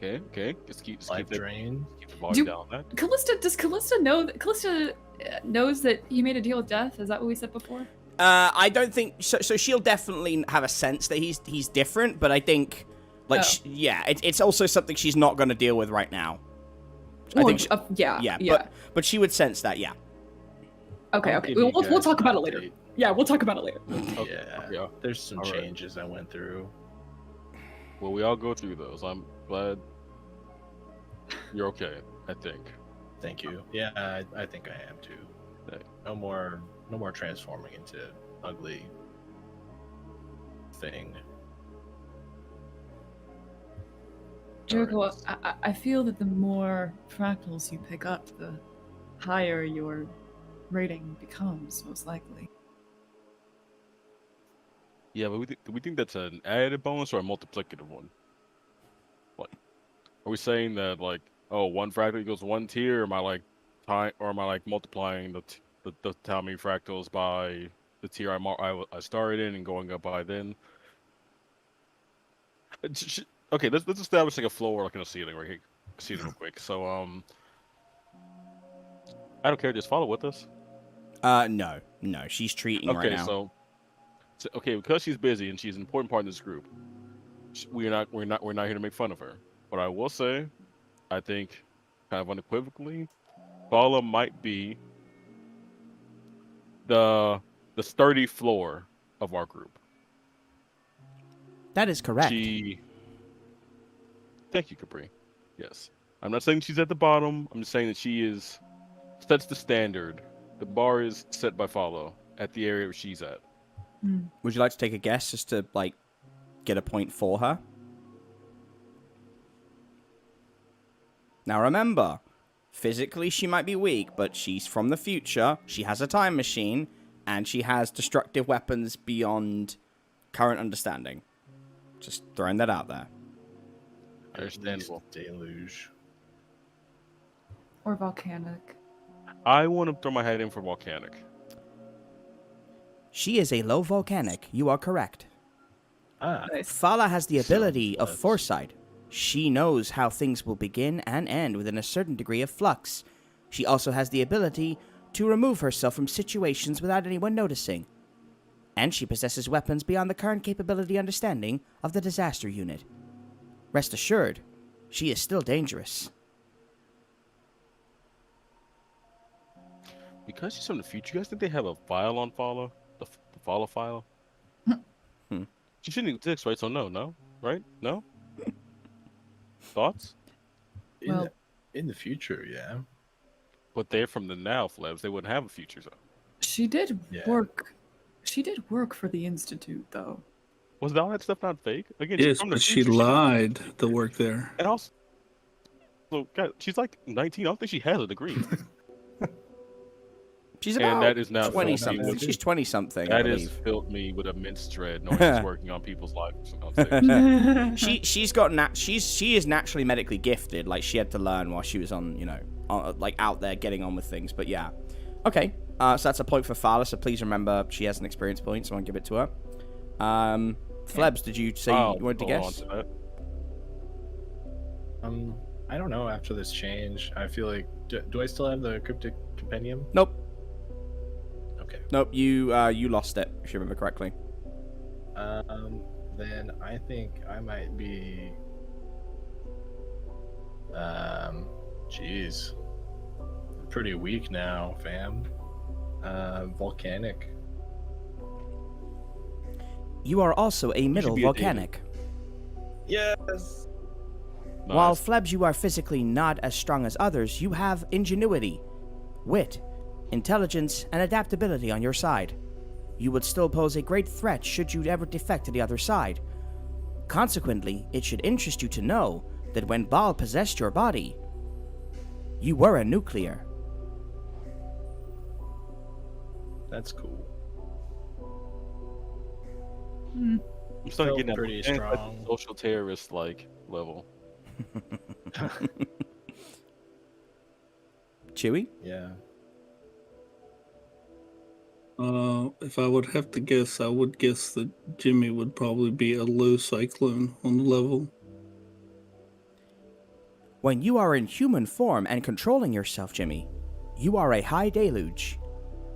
Okay. Just keep life the drain. volume down on that. Does Callista know that Callista knows that he made a deal with death? Is that what we said before? I don't think so. So she'll definitely have a sense that he's different, but I think, like, Oh. it's also something she's not going to deal with right now. I think. Yeah. But she would sense that. Yeah. Okay. I'll Okay. give you We'll guys talk an about it later. update. Yeah, we'll talk about it later. Yeah, there's some All right. changes I went through. Well, we all go through those. I'm glad you're okay. I think. Thank you. Yeah, I think I am too. Thanks. No more transforming into ugly thing. Jericho, Alright. I feel that the more fractals you pick up, the higher your rating becomes, most likely. Yeah, but do we think that's an added bonus or a multiplicative one? What? Are we saying that like, oh, one fractal equals one tier, or am I like or am I like multiplying the how many fractals by the tier I started in and going up by then? Okay, let's establish like a floor, like in a ceiling, right? Ceiling real quick. So I don't care. Just follow with us. No, she's treating right Okay, now. so okay, because she's busy and she's an important part of this group, we're not here to make fun of her. But I will say, I think, kind of unequivocally, Fala might be the sturdy floor of our group. That is correct. Thank you, Capri. Yes, I'm not saying she's at the bottom. I'm just saying that she sets the standard. The bar is set by Fala at the area where she's at. Would you like to take a guess just to like get a point for her? Now remember, physically she might be weak, but she's from the future, she has a time machine, and she has destructive weapons beyond current understanding. Just throwing that out there. Understandable. Deluge. Or volcanic. I want to throw my head in for volcanic. She is a low volcanic, you are correct. Nice. Fala has the ability of let's- foresight. She knows how things will begin and end within a certain degree of flux. She also has the ability to remove herself from situations without anyone noticing. And she possesses weapons beyond the current capability understanding of the disaster unit. Rest assured, she is still dangerous. Because she's from the future, you guys think they have a file on Fala? The Fala file? She shouldn't exist, right? So no, right? No? Thoughts? In the future, yeah. But they're from the now, Flebs. They wouldn't have a future zone. She did Yeah. work. She did work for the Institute, though. Was all that stuff not fake? Again, Yes, she's from the but she future. lied to work there. And also, God, she's like 19. I don't think she has a degree. She's And about that is now 20 filled me something. with- She's 20 something. I That has believe. filled me with immense dread knowing she's working on people's lives. Upstairs. She is naturally medically gifted. Like she had to learn while she was on, like out there getting on with things. But yeah, okay. So that's a point for Fala. So please remember she has an experience point. So I want to give it to her. Flebs, did you say you wanted to hold on guess? to that. I don't know. After this change, I feel like do I still have the cryptic compendium? Nope. Okay. Nope. You lost it. If you remember correctly. Then I think I might be. Jeez. Pretty weak now, fam. Volcanic. You are also a middle be a volcanic. Yes. While Nice. Flebs, you are physically not as strong as others, you have ingenuity, wit, intelligence, and adaptability on your side. You would still pose a great threat should you ever defect to the other side. Consequently, it should interest you to know that when Baal possessed your body, you were a nuclear. That's cool. I'm starting Felt getting pretty that strong. social terrorist like level. Chewy? Yeah. If I would have to guess, I would guess that Jimmy would probably be a low cyclone on the level. When you are in human form and controlling yourself, Jimmy, you are a high deluge.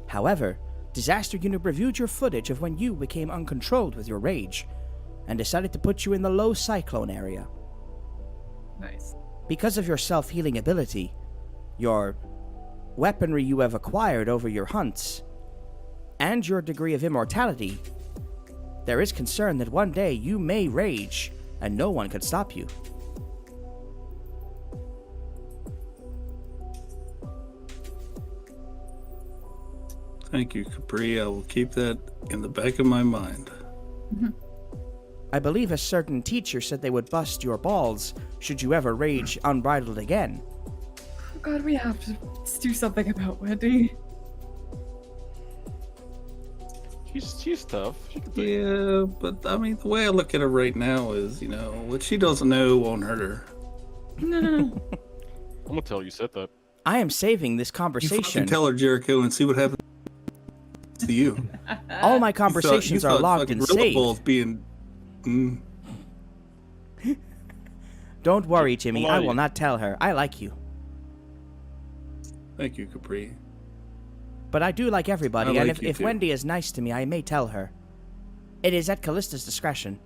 However, Disaster Unit reviewed your footage of when you became uncontrolled with your rage, and decided to put you in the low cyclone area. Nice. Because of your self-healing ability, your weaponry you have acquired over your hunts, and your degree of immortality, there is concern that one day you may rage, and no one could stop you. Thank you, Capri. I will keep that in the back of my mind. I believe a certain teacher said they would bust your balls should you ever rage unbridled again. Oh God, we have to do something about Wendy. She's tough. She can take Yeah, but I mean, the way I look at it right now is, what she doesn't know won't hurt her. I'm gonna tell you said that. I am saving this You conversation. fucking tell her, Jericho, and see what happens to you. All my conversations are logged fucking and gorilla saved. balls being. Don't worry, Jimmy. I Lie. will not tell her. I like you. Thank you, Capri. But I do like everybody, I and like you if too. Wendy is nice to me, I may tell her. It is at Callista's discretion.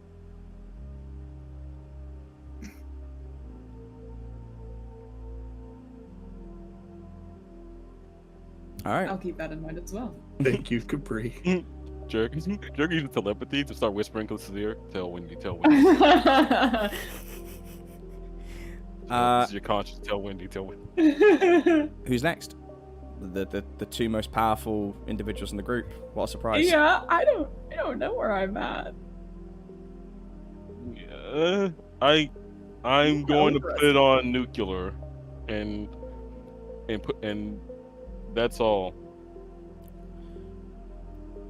All right. I'll keep that in mind as well. Thank you, Capri. Jericho uses telepathy to start whispering close to the ear. Tell Wendy, tell Wendy. This is your conscience. Tell Wendy, tell Wendy. Who's next? The two most powerful individuals in the group. What a surprise! Yeah, I don't know where I'm at. Yeah, I'm going to put it on nuclear, and that's all.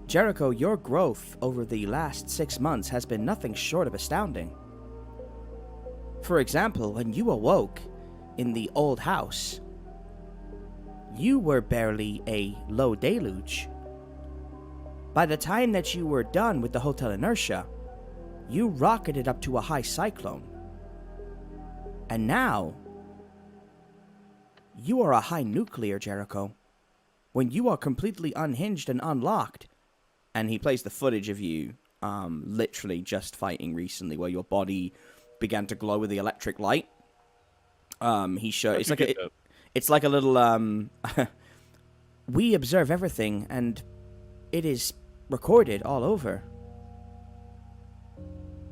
Jericho, your growth over the last 6 months has been nothing short of astounding. For example, when you awoke in the old house, you were barely a low deluge. By the time that you were done with the Hotel Inertia, you rocketed up to a high cyclone. And now, you are a high nuclear, Jericho. When you are completely unhinged and unlocked, and he plays the footage of you literally just fighting recently, where your body began to glow with the electric light. He showed it's like a little we observe everything, and it is recorded all over.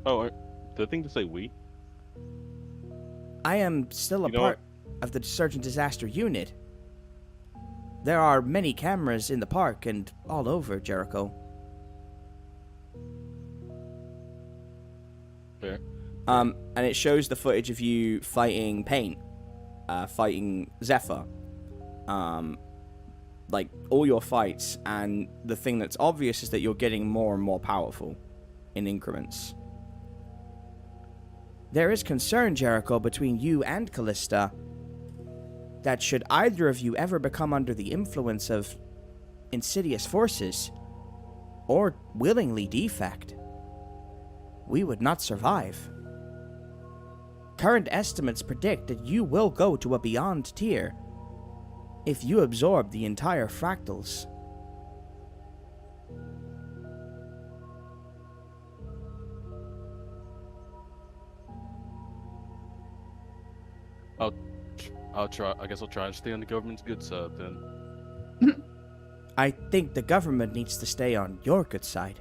Oh, the thing to say we? I am still a part of the Surgeon Disaster Unit. There are many cameras in the park and all over, Jericho. Fair. And it shows the footage of you fighting Paint, fighting Zephyr, like all your fights, and the thing that's obvious is that you're getting more and more powerful in increments. There is concern, Jericho, between you and Callista, that should either of you ever become under the influence of insidious forces, or willingly defect, we would not survive. Current estimates predict that you will go to a beyond tier if you absorb the entire fractals. I'll try. I guess I'll try and stay on the government's good side then. I think the government needs to stay on your good side,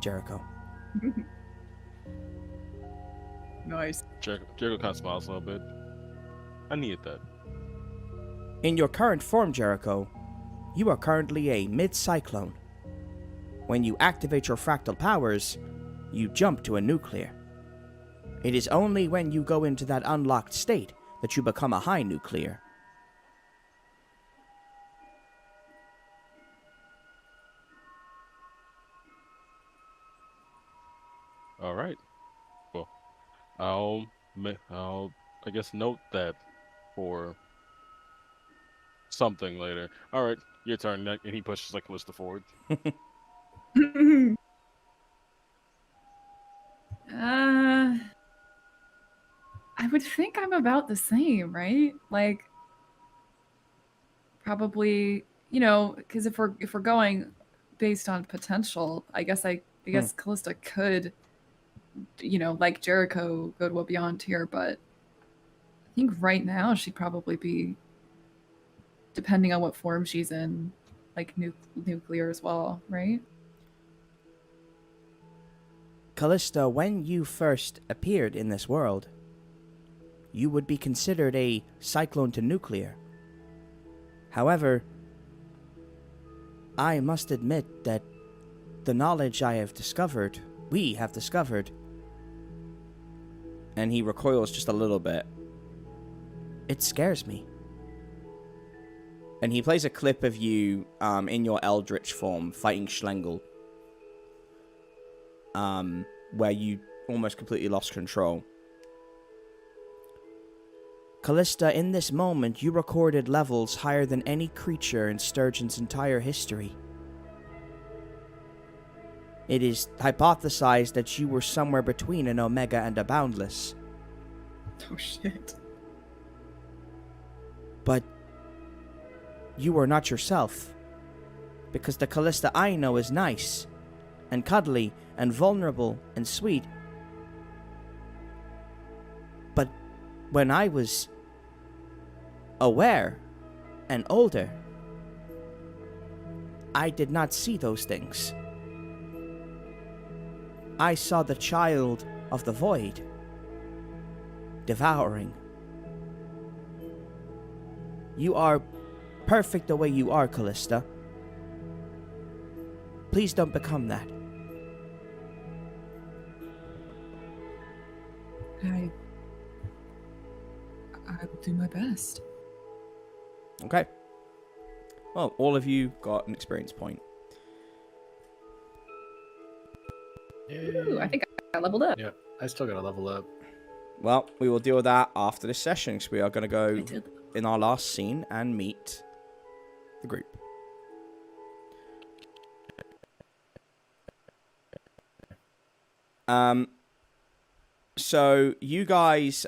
Jericho. Nice. Jericho kind of smiles a little bit. I needed that. In your current form, Jericho, you are currently a mid-cyclone. When you activate your fractal powers, you jump to a nuclear. It is only when you go into that unlocked state that you become a high nuclear. All right. Well, I'll I guess note that for something later. All right, your turn. And he pushes like Callista forward. I would think I'm about the same, right? Like, probably, because if we're going based on potential, I guess Callista could, like Jericho, go to a beyond tier, but I think right now she'd probably be, depending on what form she's in, like nuclear as well, right? Callista, when you first appeared in this world, you would be considered a cyclone to nuclear. However, I must admit that the knowledge we have discovered, and he recoils just a little bit, it scares me. And he plays a clip of you in your Eldritch form fighting Schlengel, where you almost completely lost control. Callista, in this moment, you recorded levels higher than any creature in Sturgeon's entire history. It is hypothesized that you were somewhere between an Omega and a Boundless. Oh shit. But you are not yourself. Because the Callista I know is nice, and cuddly, and vulnerable, and sweet. But when I was aware and older, I did not see those things. I saw the child of the void, devouring. You are perfect the way you are, Callista. Please don't become that. I will do my best. Okay. Well, all of you got an experience point. Ooh, I think I leveled up. Yeah, I still gotta level up. Well, we will deal with that after this session, because we are going to go I did. in our last scene and meet the group. So you guys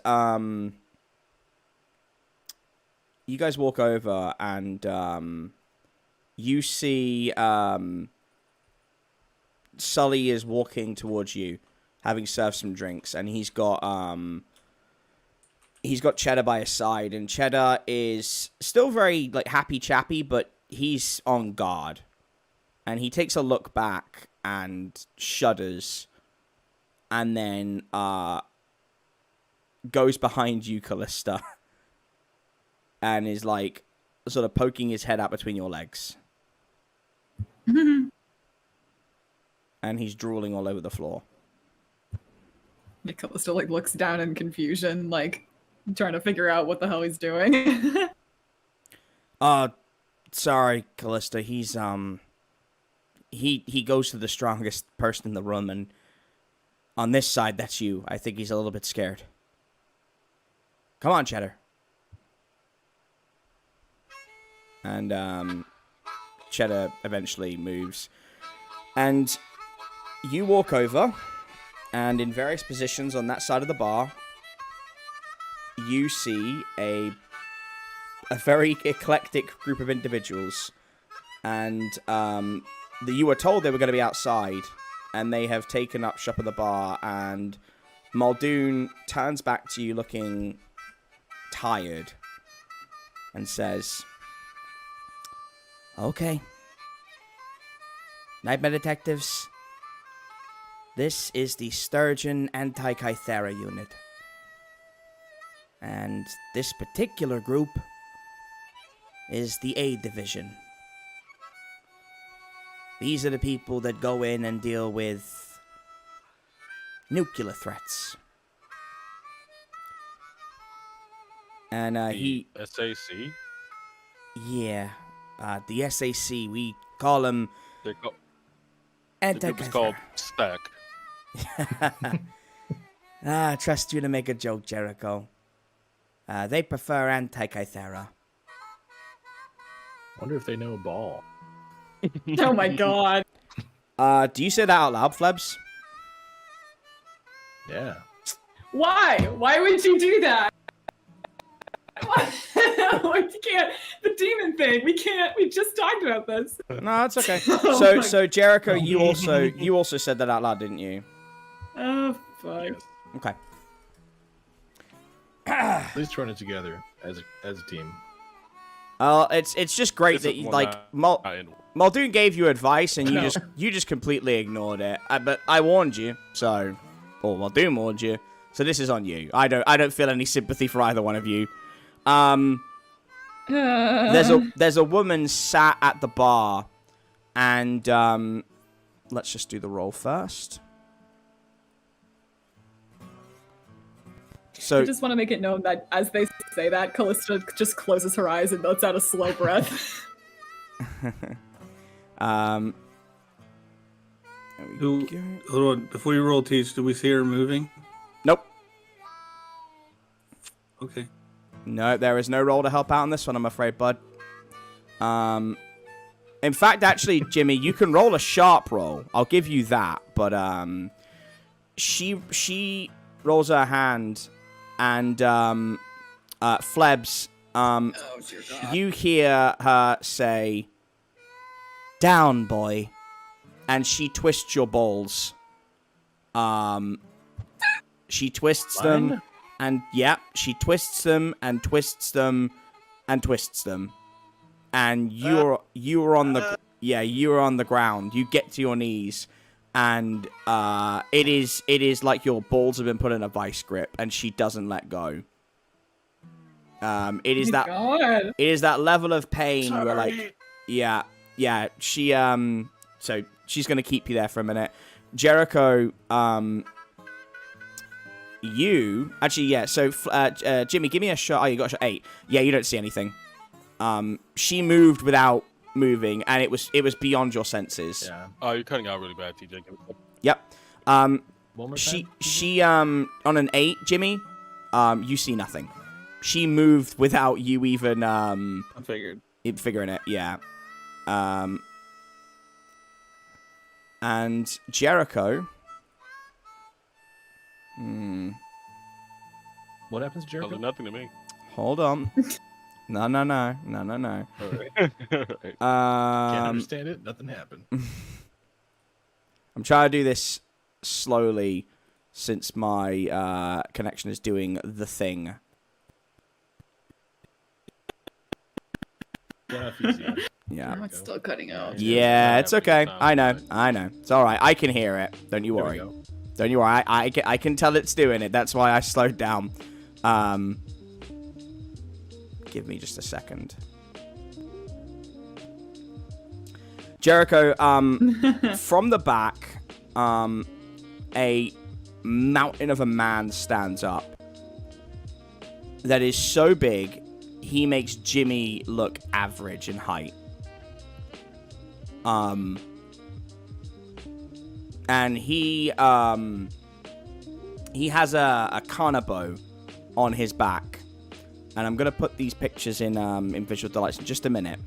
walk over and you see Sully is walking towards you, having served some drinks, and he's got Cheddar by his side, and Cheddar is still very like happy chappy, but he's on guard. And he takes a look back and shudders, and then goes behind you, Callista, and is like sort of poking his head out between your legs. And he's drooling all over the floor. Callista like looks down in confusion, like trying to figure out what the hell he's doing. Sorry, Callista. He's he goes to the strongest person in the room, and on this side, that's you. I think he's a little bit scared. Come on, Cheddar. And Cheddar eventually moves, and you walk over, and in various positions on that side of the bar, you see a very eclectic group of individuals, and you were told they were going to be outside, and they have taken up shop at the bar, and Muldoon turns back to you looking tired and says, "Okay. Nightmare Detectives, this is the Sturgeon Anti-Kythera unit. And this particular group is the A Division. These are the people that go in and deal with nuclear threats." And he... SAC? Yeah. The SAC, we call them... The group Anti-Kythera. is called Stack. I trust you to make a joke, Jericho. They prefer Anti-Kythera. Wonder if they know ball. Oh my god. Do you say that out loud, Flebs? Yeah. Why? Why would you do that? Like, you can't. The demon thing. We can't. We just talked about this. No, it's okay. Oh So Jericho, you also said that out loud, didn't you? Oh fuck. Okay. At least run it together as a team. It's just great that you, like Muldoon gave you advice and you just completely ignored it. But I warned you, so Muldoon warned you, so this is on you. I don't feel any sympathy for either one of you. There's a woman sat at the bar, and let's just do the roll first. So I just want to make it known that as they say that, Callista just closes her eyes and lets out a slow breath. Hold on, before you roll, Teach, do we see her moving? Nope. Okay. No, there is no roll to help out on this one, I'm afraid, bud. In fact, actually, Jimmy, you can roll a sharp roll. I'll give you that. But she rolls her hand, and Flebs, you hear her say, "Down, boy," and she twists your balls. She twists them, and she twists them and twists them and twists them. And you were on the ground. You get to your knees, and it is like your balls have been put in a vice grip, and she doesn't let go. It is that level of pain where, like, she so she's gonna keep you there for a minute. Jericho, you actually so Jimmy, give me a shot. Oh, you got a shot 8. Yeah, you don't see anything. She moved without moving, and it was beyond your senses. Yeah. Oh, you're cutting out really bad, TJ. Yep. One more time? She on an 8, Jimmy, you see nothing. She moved without you even I figured. figuring it. Yeah. And Jericho. What happens, Jericho? Oh, nothing to me. Hold on. No. All right. Can't understand it. Nothing happened. I'm trying to do this slowly since my connection is doing the thing. Yeah. It's still cutting out. Yeah, it's okay. I know. It's all right. I can hear it. Don't you worry. Don't you worry. I can tell it's doing it. That's why I slowed down. Give me just a second. Jericho, from the back, a mountain of a man stands up that is so big, he makes Jimmy look average in height. And he has a carnibo on his back. And I'm going to put these pictures in Visual Delights in just a minute.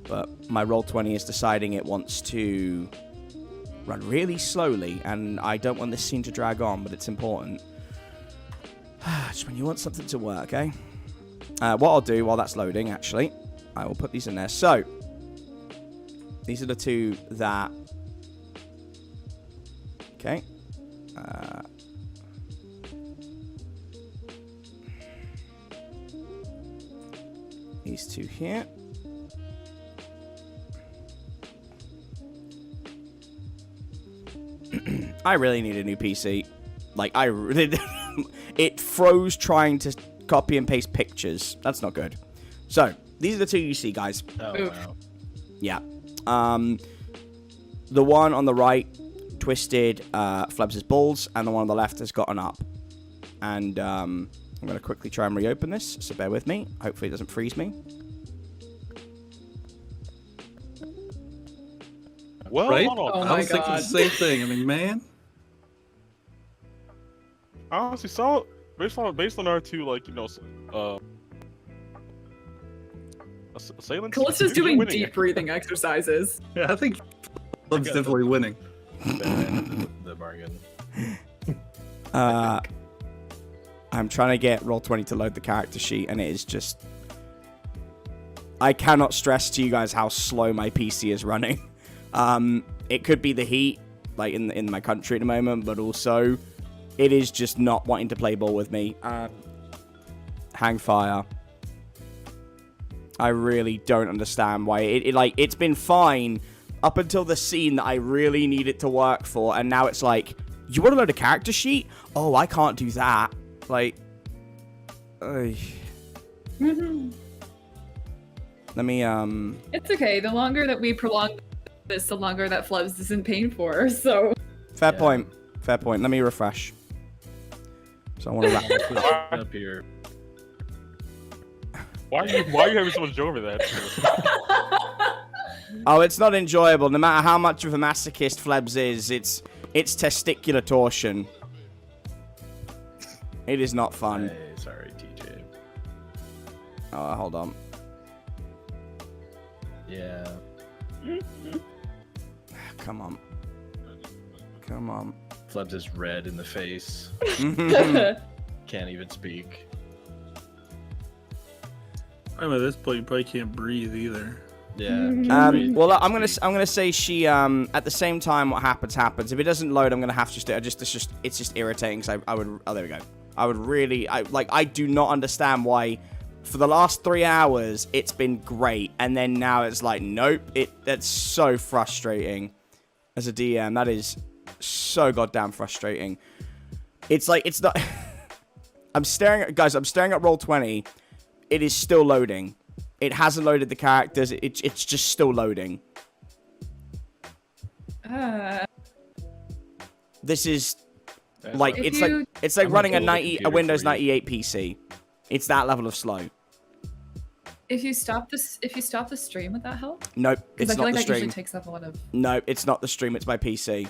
But my Roll20 is deciding it wants to run really slowly. And I don't want this scene to drag on, but it's important. Just when you want something to work, eh? What I'll do while that's loading, actually, I will put these in there. So, these are the two that... Okay. These two here. I really need a new PC. Like, it froze trying to copy and paste pictures. That's not good. So, these are the two you see, guys. Oh, wow. Yeah. The one on the right twisted Flebs' balls, and the one on the left has gotten up. And I'm going to quickly try and reopen this, so bear with me. Hopefully it doesn't freeze me. Well, Right? hold on. Oh I was my thinking the God. same thing. I mean, man. I honestly saw based on our two, like, you know, assailants. Callista's you're doing winning. deep breathing exercises. Yeah, I think Fleb's definitely winning. The bargain. I'm trying to get Roll20 to load the character sheet, and it is just... I cannot stress to you guys how slow my PC is running. It could be the heat, like, in my country at the moment, but also it is just not wanting to play ball with me. Hang fire. I really don't understand why it's been fine up until the scene that I really need it to work for, and now it's like, you want to load a character sheet? Oh, I can't do that. Like, let me It's okay. The longer that we prolong this, the longer that Flebs is in pain for. So fair point. Let me refresh. So I want to wrap Up here. Why are you having so much joy over that? Oh, it's not enjoyable. No matter how much of a masochist Flebs is, it's testicular torsion. It is not fun. Hey, sorry, TJ. Oh, hold on. Yeah. Come on. Come on. Flebs is red in the face. Can't even speak. I mean, at this point, you probably can't breathe either. Yeah. Well, I'm gonna say she at the same time what happens. If it doesn't load, I'm gonna have to it's just irritating because I would there we go. I would really I do not understand why for the last 3 hours it's been great and then now it's like nope. That's so frustrating. As a DM, that is so goddamn frustrating. It's like it's not. I'm staring at Roll20. It is still loading. It hasn't loaded the characters. It's just still loading. This is like it's like running a Windows 98 PC. It's that level of slow. If you stop the stream, would that help? Nope, it's I feel not like the that stream. usually takes up a lot of. No, it's not the stream. It's my PC.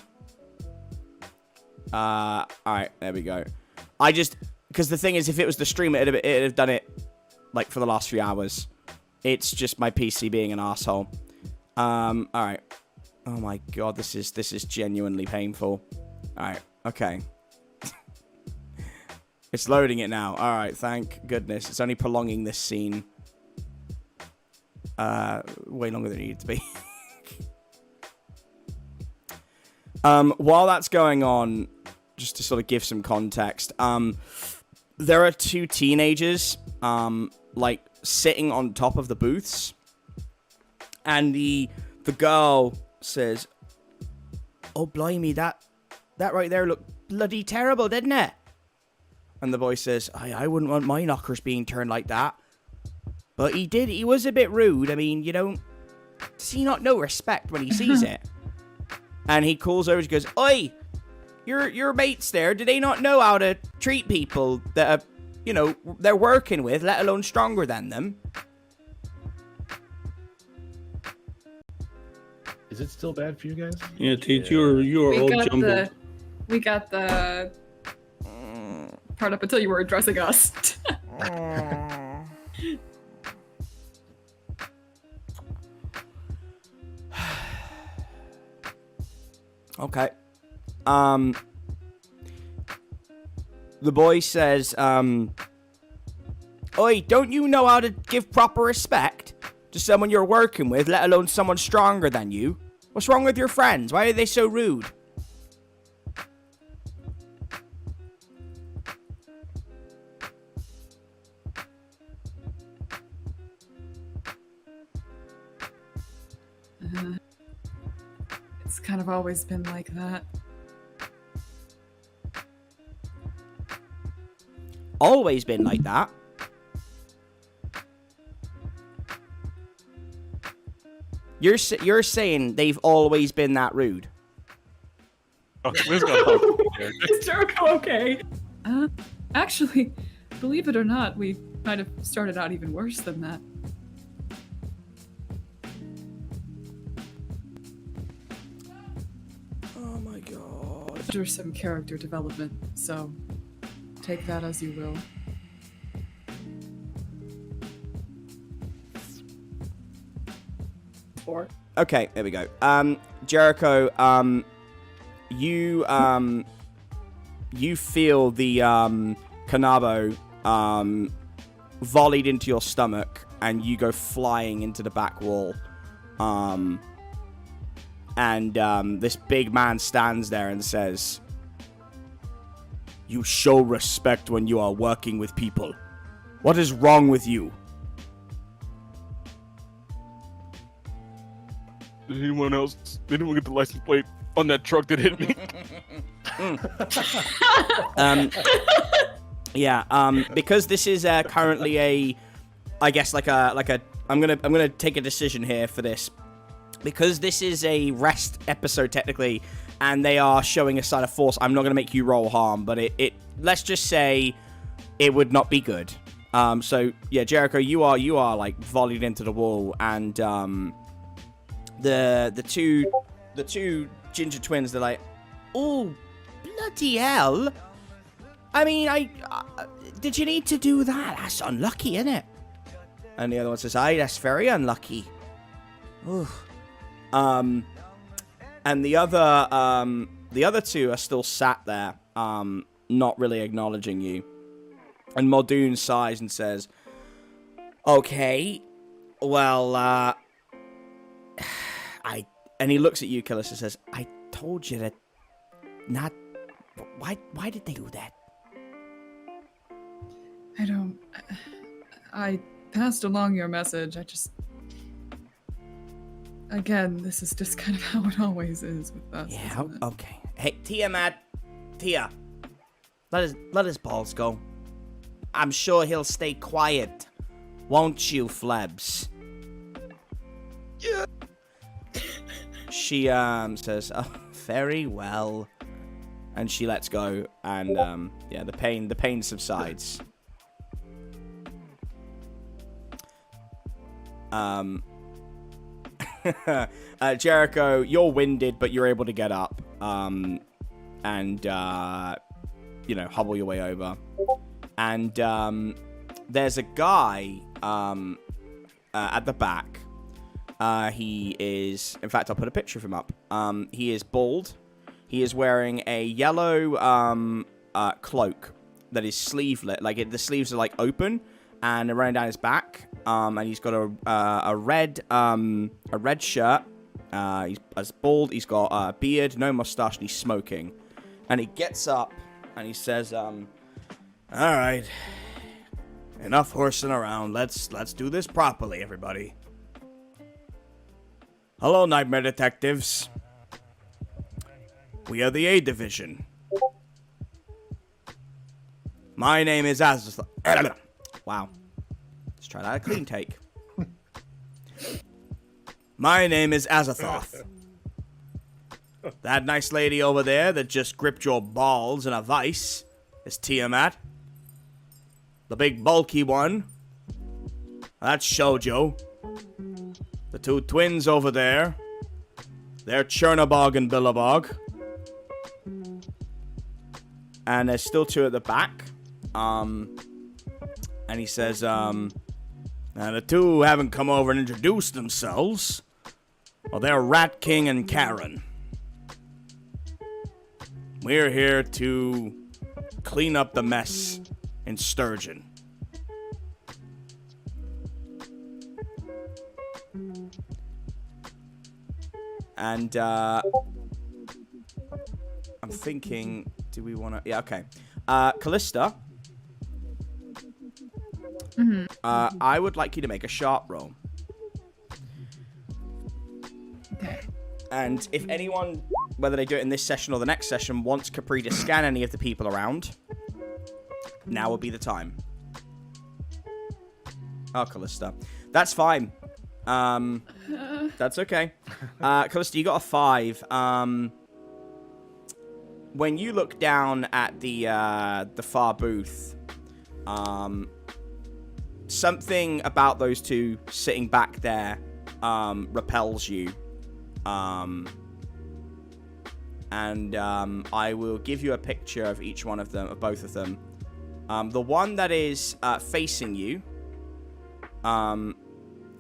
All right, there we go. Because the thing is, if it was the stream, it'd have done it like for the last few hours. It's just my PC being an asshole. All right. Oh my god, this is genuinely painful. All right, okay. It's loading it now. All right, thank goodness. It's only prolonging this scene. Way longer than it needed to be. While that's going on, just to sort of give some context, there are 2 teenagers, like sitting on top of the booths, and the girl says, "Oh blimey, that right there looked bloody terrible, didn't it?" And the boy says, I wouldn't want my knockers being turned like that. But he did. He was a bit rude. I mean, does he not know respect when he sees it? And he calls over and goes, "Oi, your mates there, do they not know how to treat people that are, they're working with, let alone stronger than them?" Is it still bad for you guys? Yeah, Teach, you were all jumbled. We got the part up until you were addressing us. Okay. The boy says, "Oi, don't you know how to give proper respect to someone you're working with, let alone someone stronger than you? What's wrong with your friends? Why are they so rude?" It's kind of always been like that. Always been like that? You're saying they've always been that rude? Oh, let's go. Is Jericho okay? Actually, believe it or not, we might have started out even worse than that. Oh my god. After some character development, so take that as you will. Okay, there we go. Jericho, you feel the Kanabo volleyed into your stomach, and you go flying into the back wall. And this big man stands there and says, "You show respect when you are working with people. What is wrong with you?" Did anyone get the license plate on that truck that hit me? Because this is currently I'm gonna take a decision here for this. Because this is a rest episode technically, and they are showing a sign of force, I'm not gonna make you roll harm, but it let's just say it would not be good. So yeah, Jericho, you are like volleyed into the wall, and the two ginger twins, they're like, "Oh, bloody hell! I mean, did you need to do that? That's unlucky, isn't it?" And the other one says, aye, that's very unlucky. Ooh. And the other two are still sat there, not really acknowledging you. And Muldoon sighs and says, okay, well, and he looks at you, Callista, and says, I told you that not... Why did they do that? I passed along your message. Again, this is just kind of how it always is with us. Yeah, okay. Hey, Tiamat. Tia. Let his balls go. I'm sure he'll stay quiet. Won't you, Flebs? Yeah. She, says, oh, very well. And she lets go, and, yeah, the pain subsides. Jericho, you're winded, but you're able to get up, and, hobble your way over. And, there's a guy, at the back. He is, in fact, I'll put a picture of him up. He is bald. He is wearing a yellow, cloak that is sleeveless. Like, the sleeves are, like, open and running down his back. And he's got a red shirt. He's bald. He's got a beard, no mustache, and he's smoking. And he gets up and he says, all right, enough horsing around. Let's do this properly, everybody. Hello, Nightmare Detectives. We are the A Division. My name is Azathoth. Wow. Let's try that. A clean take. My name is Azathoth. That nice lady over there that just gripped your balls in a vice is Tiamat. The big bulky one, that's Shoujo. The two twins over there, they're Chernabog and Billabog. And there's still two at the back. And he says, now the two who haven't come over and introduced themselves, well, they're Rat King and Karen. We're here to clean up the mess in Sturgeon. And, I'm thinking, do we want to... Yeah, okay. Callista. Mm-hmm. I would like you to make a sharp roll. Okay. And if anyone, whether they do it in this session or the next session, wants Capri to scan any of the people around, now would be the time. Oh, Callista. That's fine. That's okay. Callista, you got a 5. When you look down at the far booth, something about those two sitting back there repels you. And I will give you a picture of each one of them, of both of them. The one that is facing you,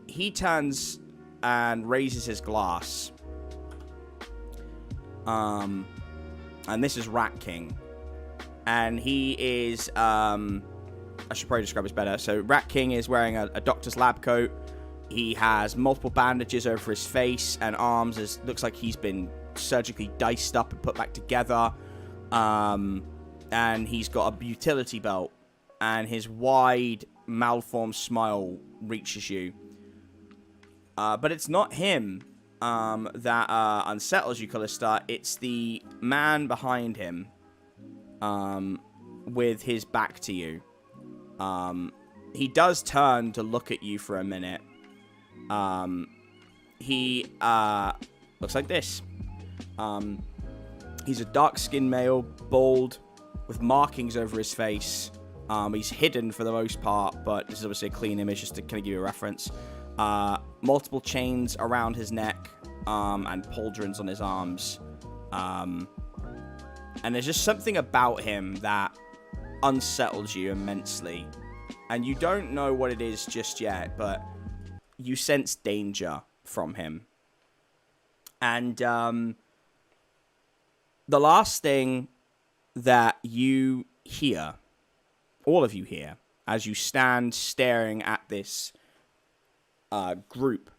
he turns and raises his glass. And this is Rat King. And he is, I should probably describe this better. So Rat King is wearing a doctor's lab coat. He has multiple bandages over his face and arms. It looks like he's been surgically diced up and put back together. And he's got a utility belt. And his wide, malformed smile reaches you. But it's not him that unsettles you, Callista. It's the man behind him with his back to you. He does turn to look at you for a minute. He looks like this. He's a dark-skinned male, bald, with markings over his face. He's hidden for the most part, but this is obviously a clean image just to kind of give you a reference. Multiple chains around his neck, and pauldrons on his arms. And there's just something about him that unsettles you immensely. And you don't know what it is just yet, but you sense danger from him. And the last thing that you hear, all of you hear, as you stand staring at this group,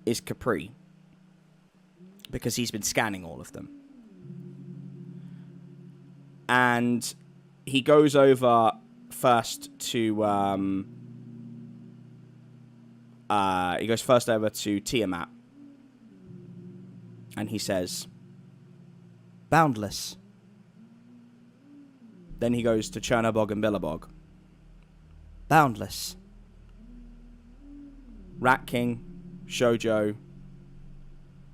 is Capri. Because he's been scanning all of them. And he goes over first to Tiamat, and he says, "Boundless." Then he goes to Chernabog and Billabog. "Boundless." Rat King, Shoujo,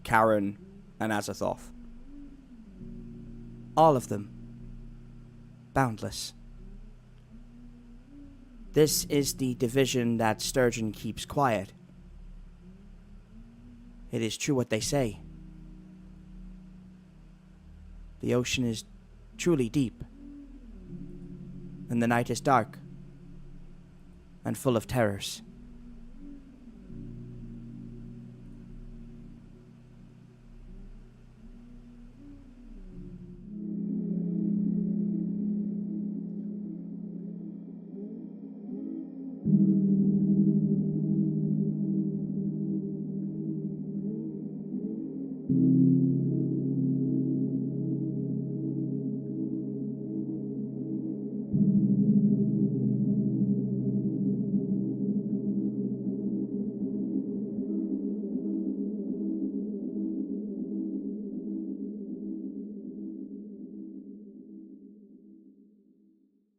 Karen, and Azathoth. All of them. Boundless. This is the division that Sturgeon keeps quiet. It is true what they say. The ocean is truly deep, and the night is dark and full of terrors.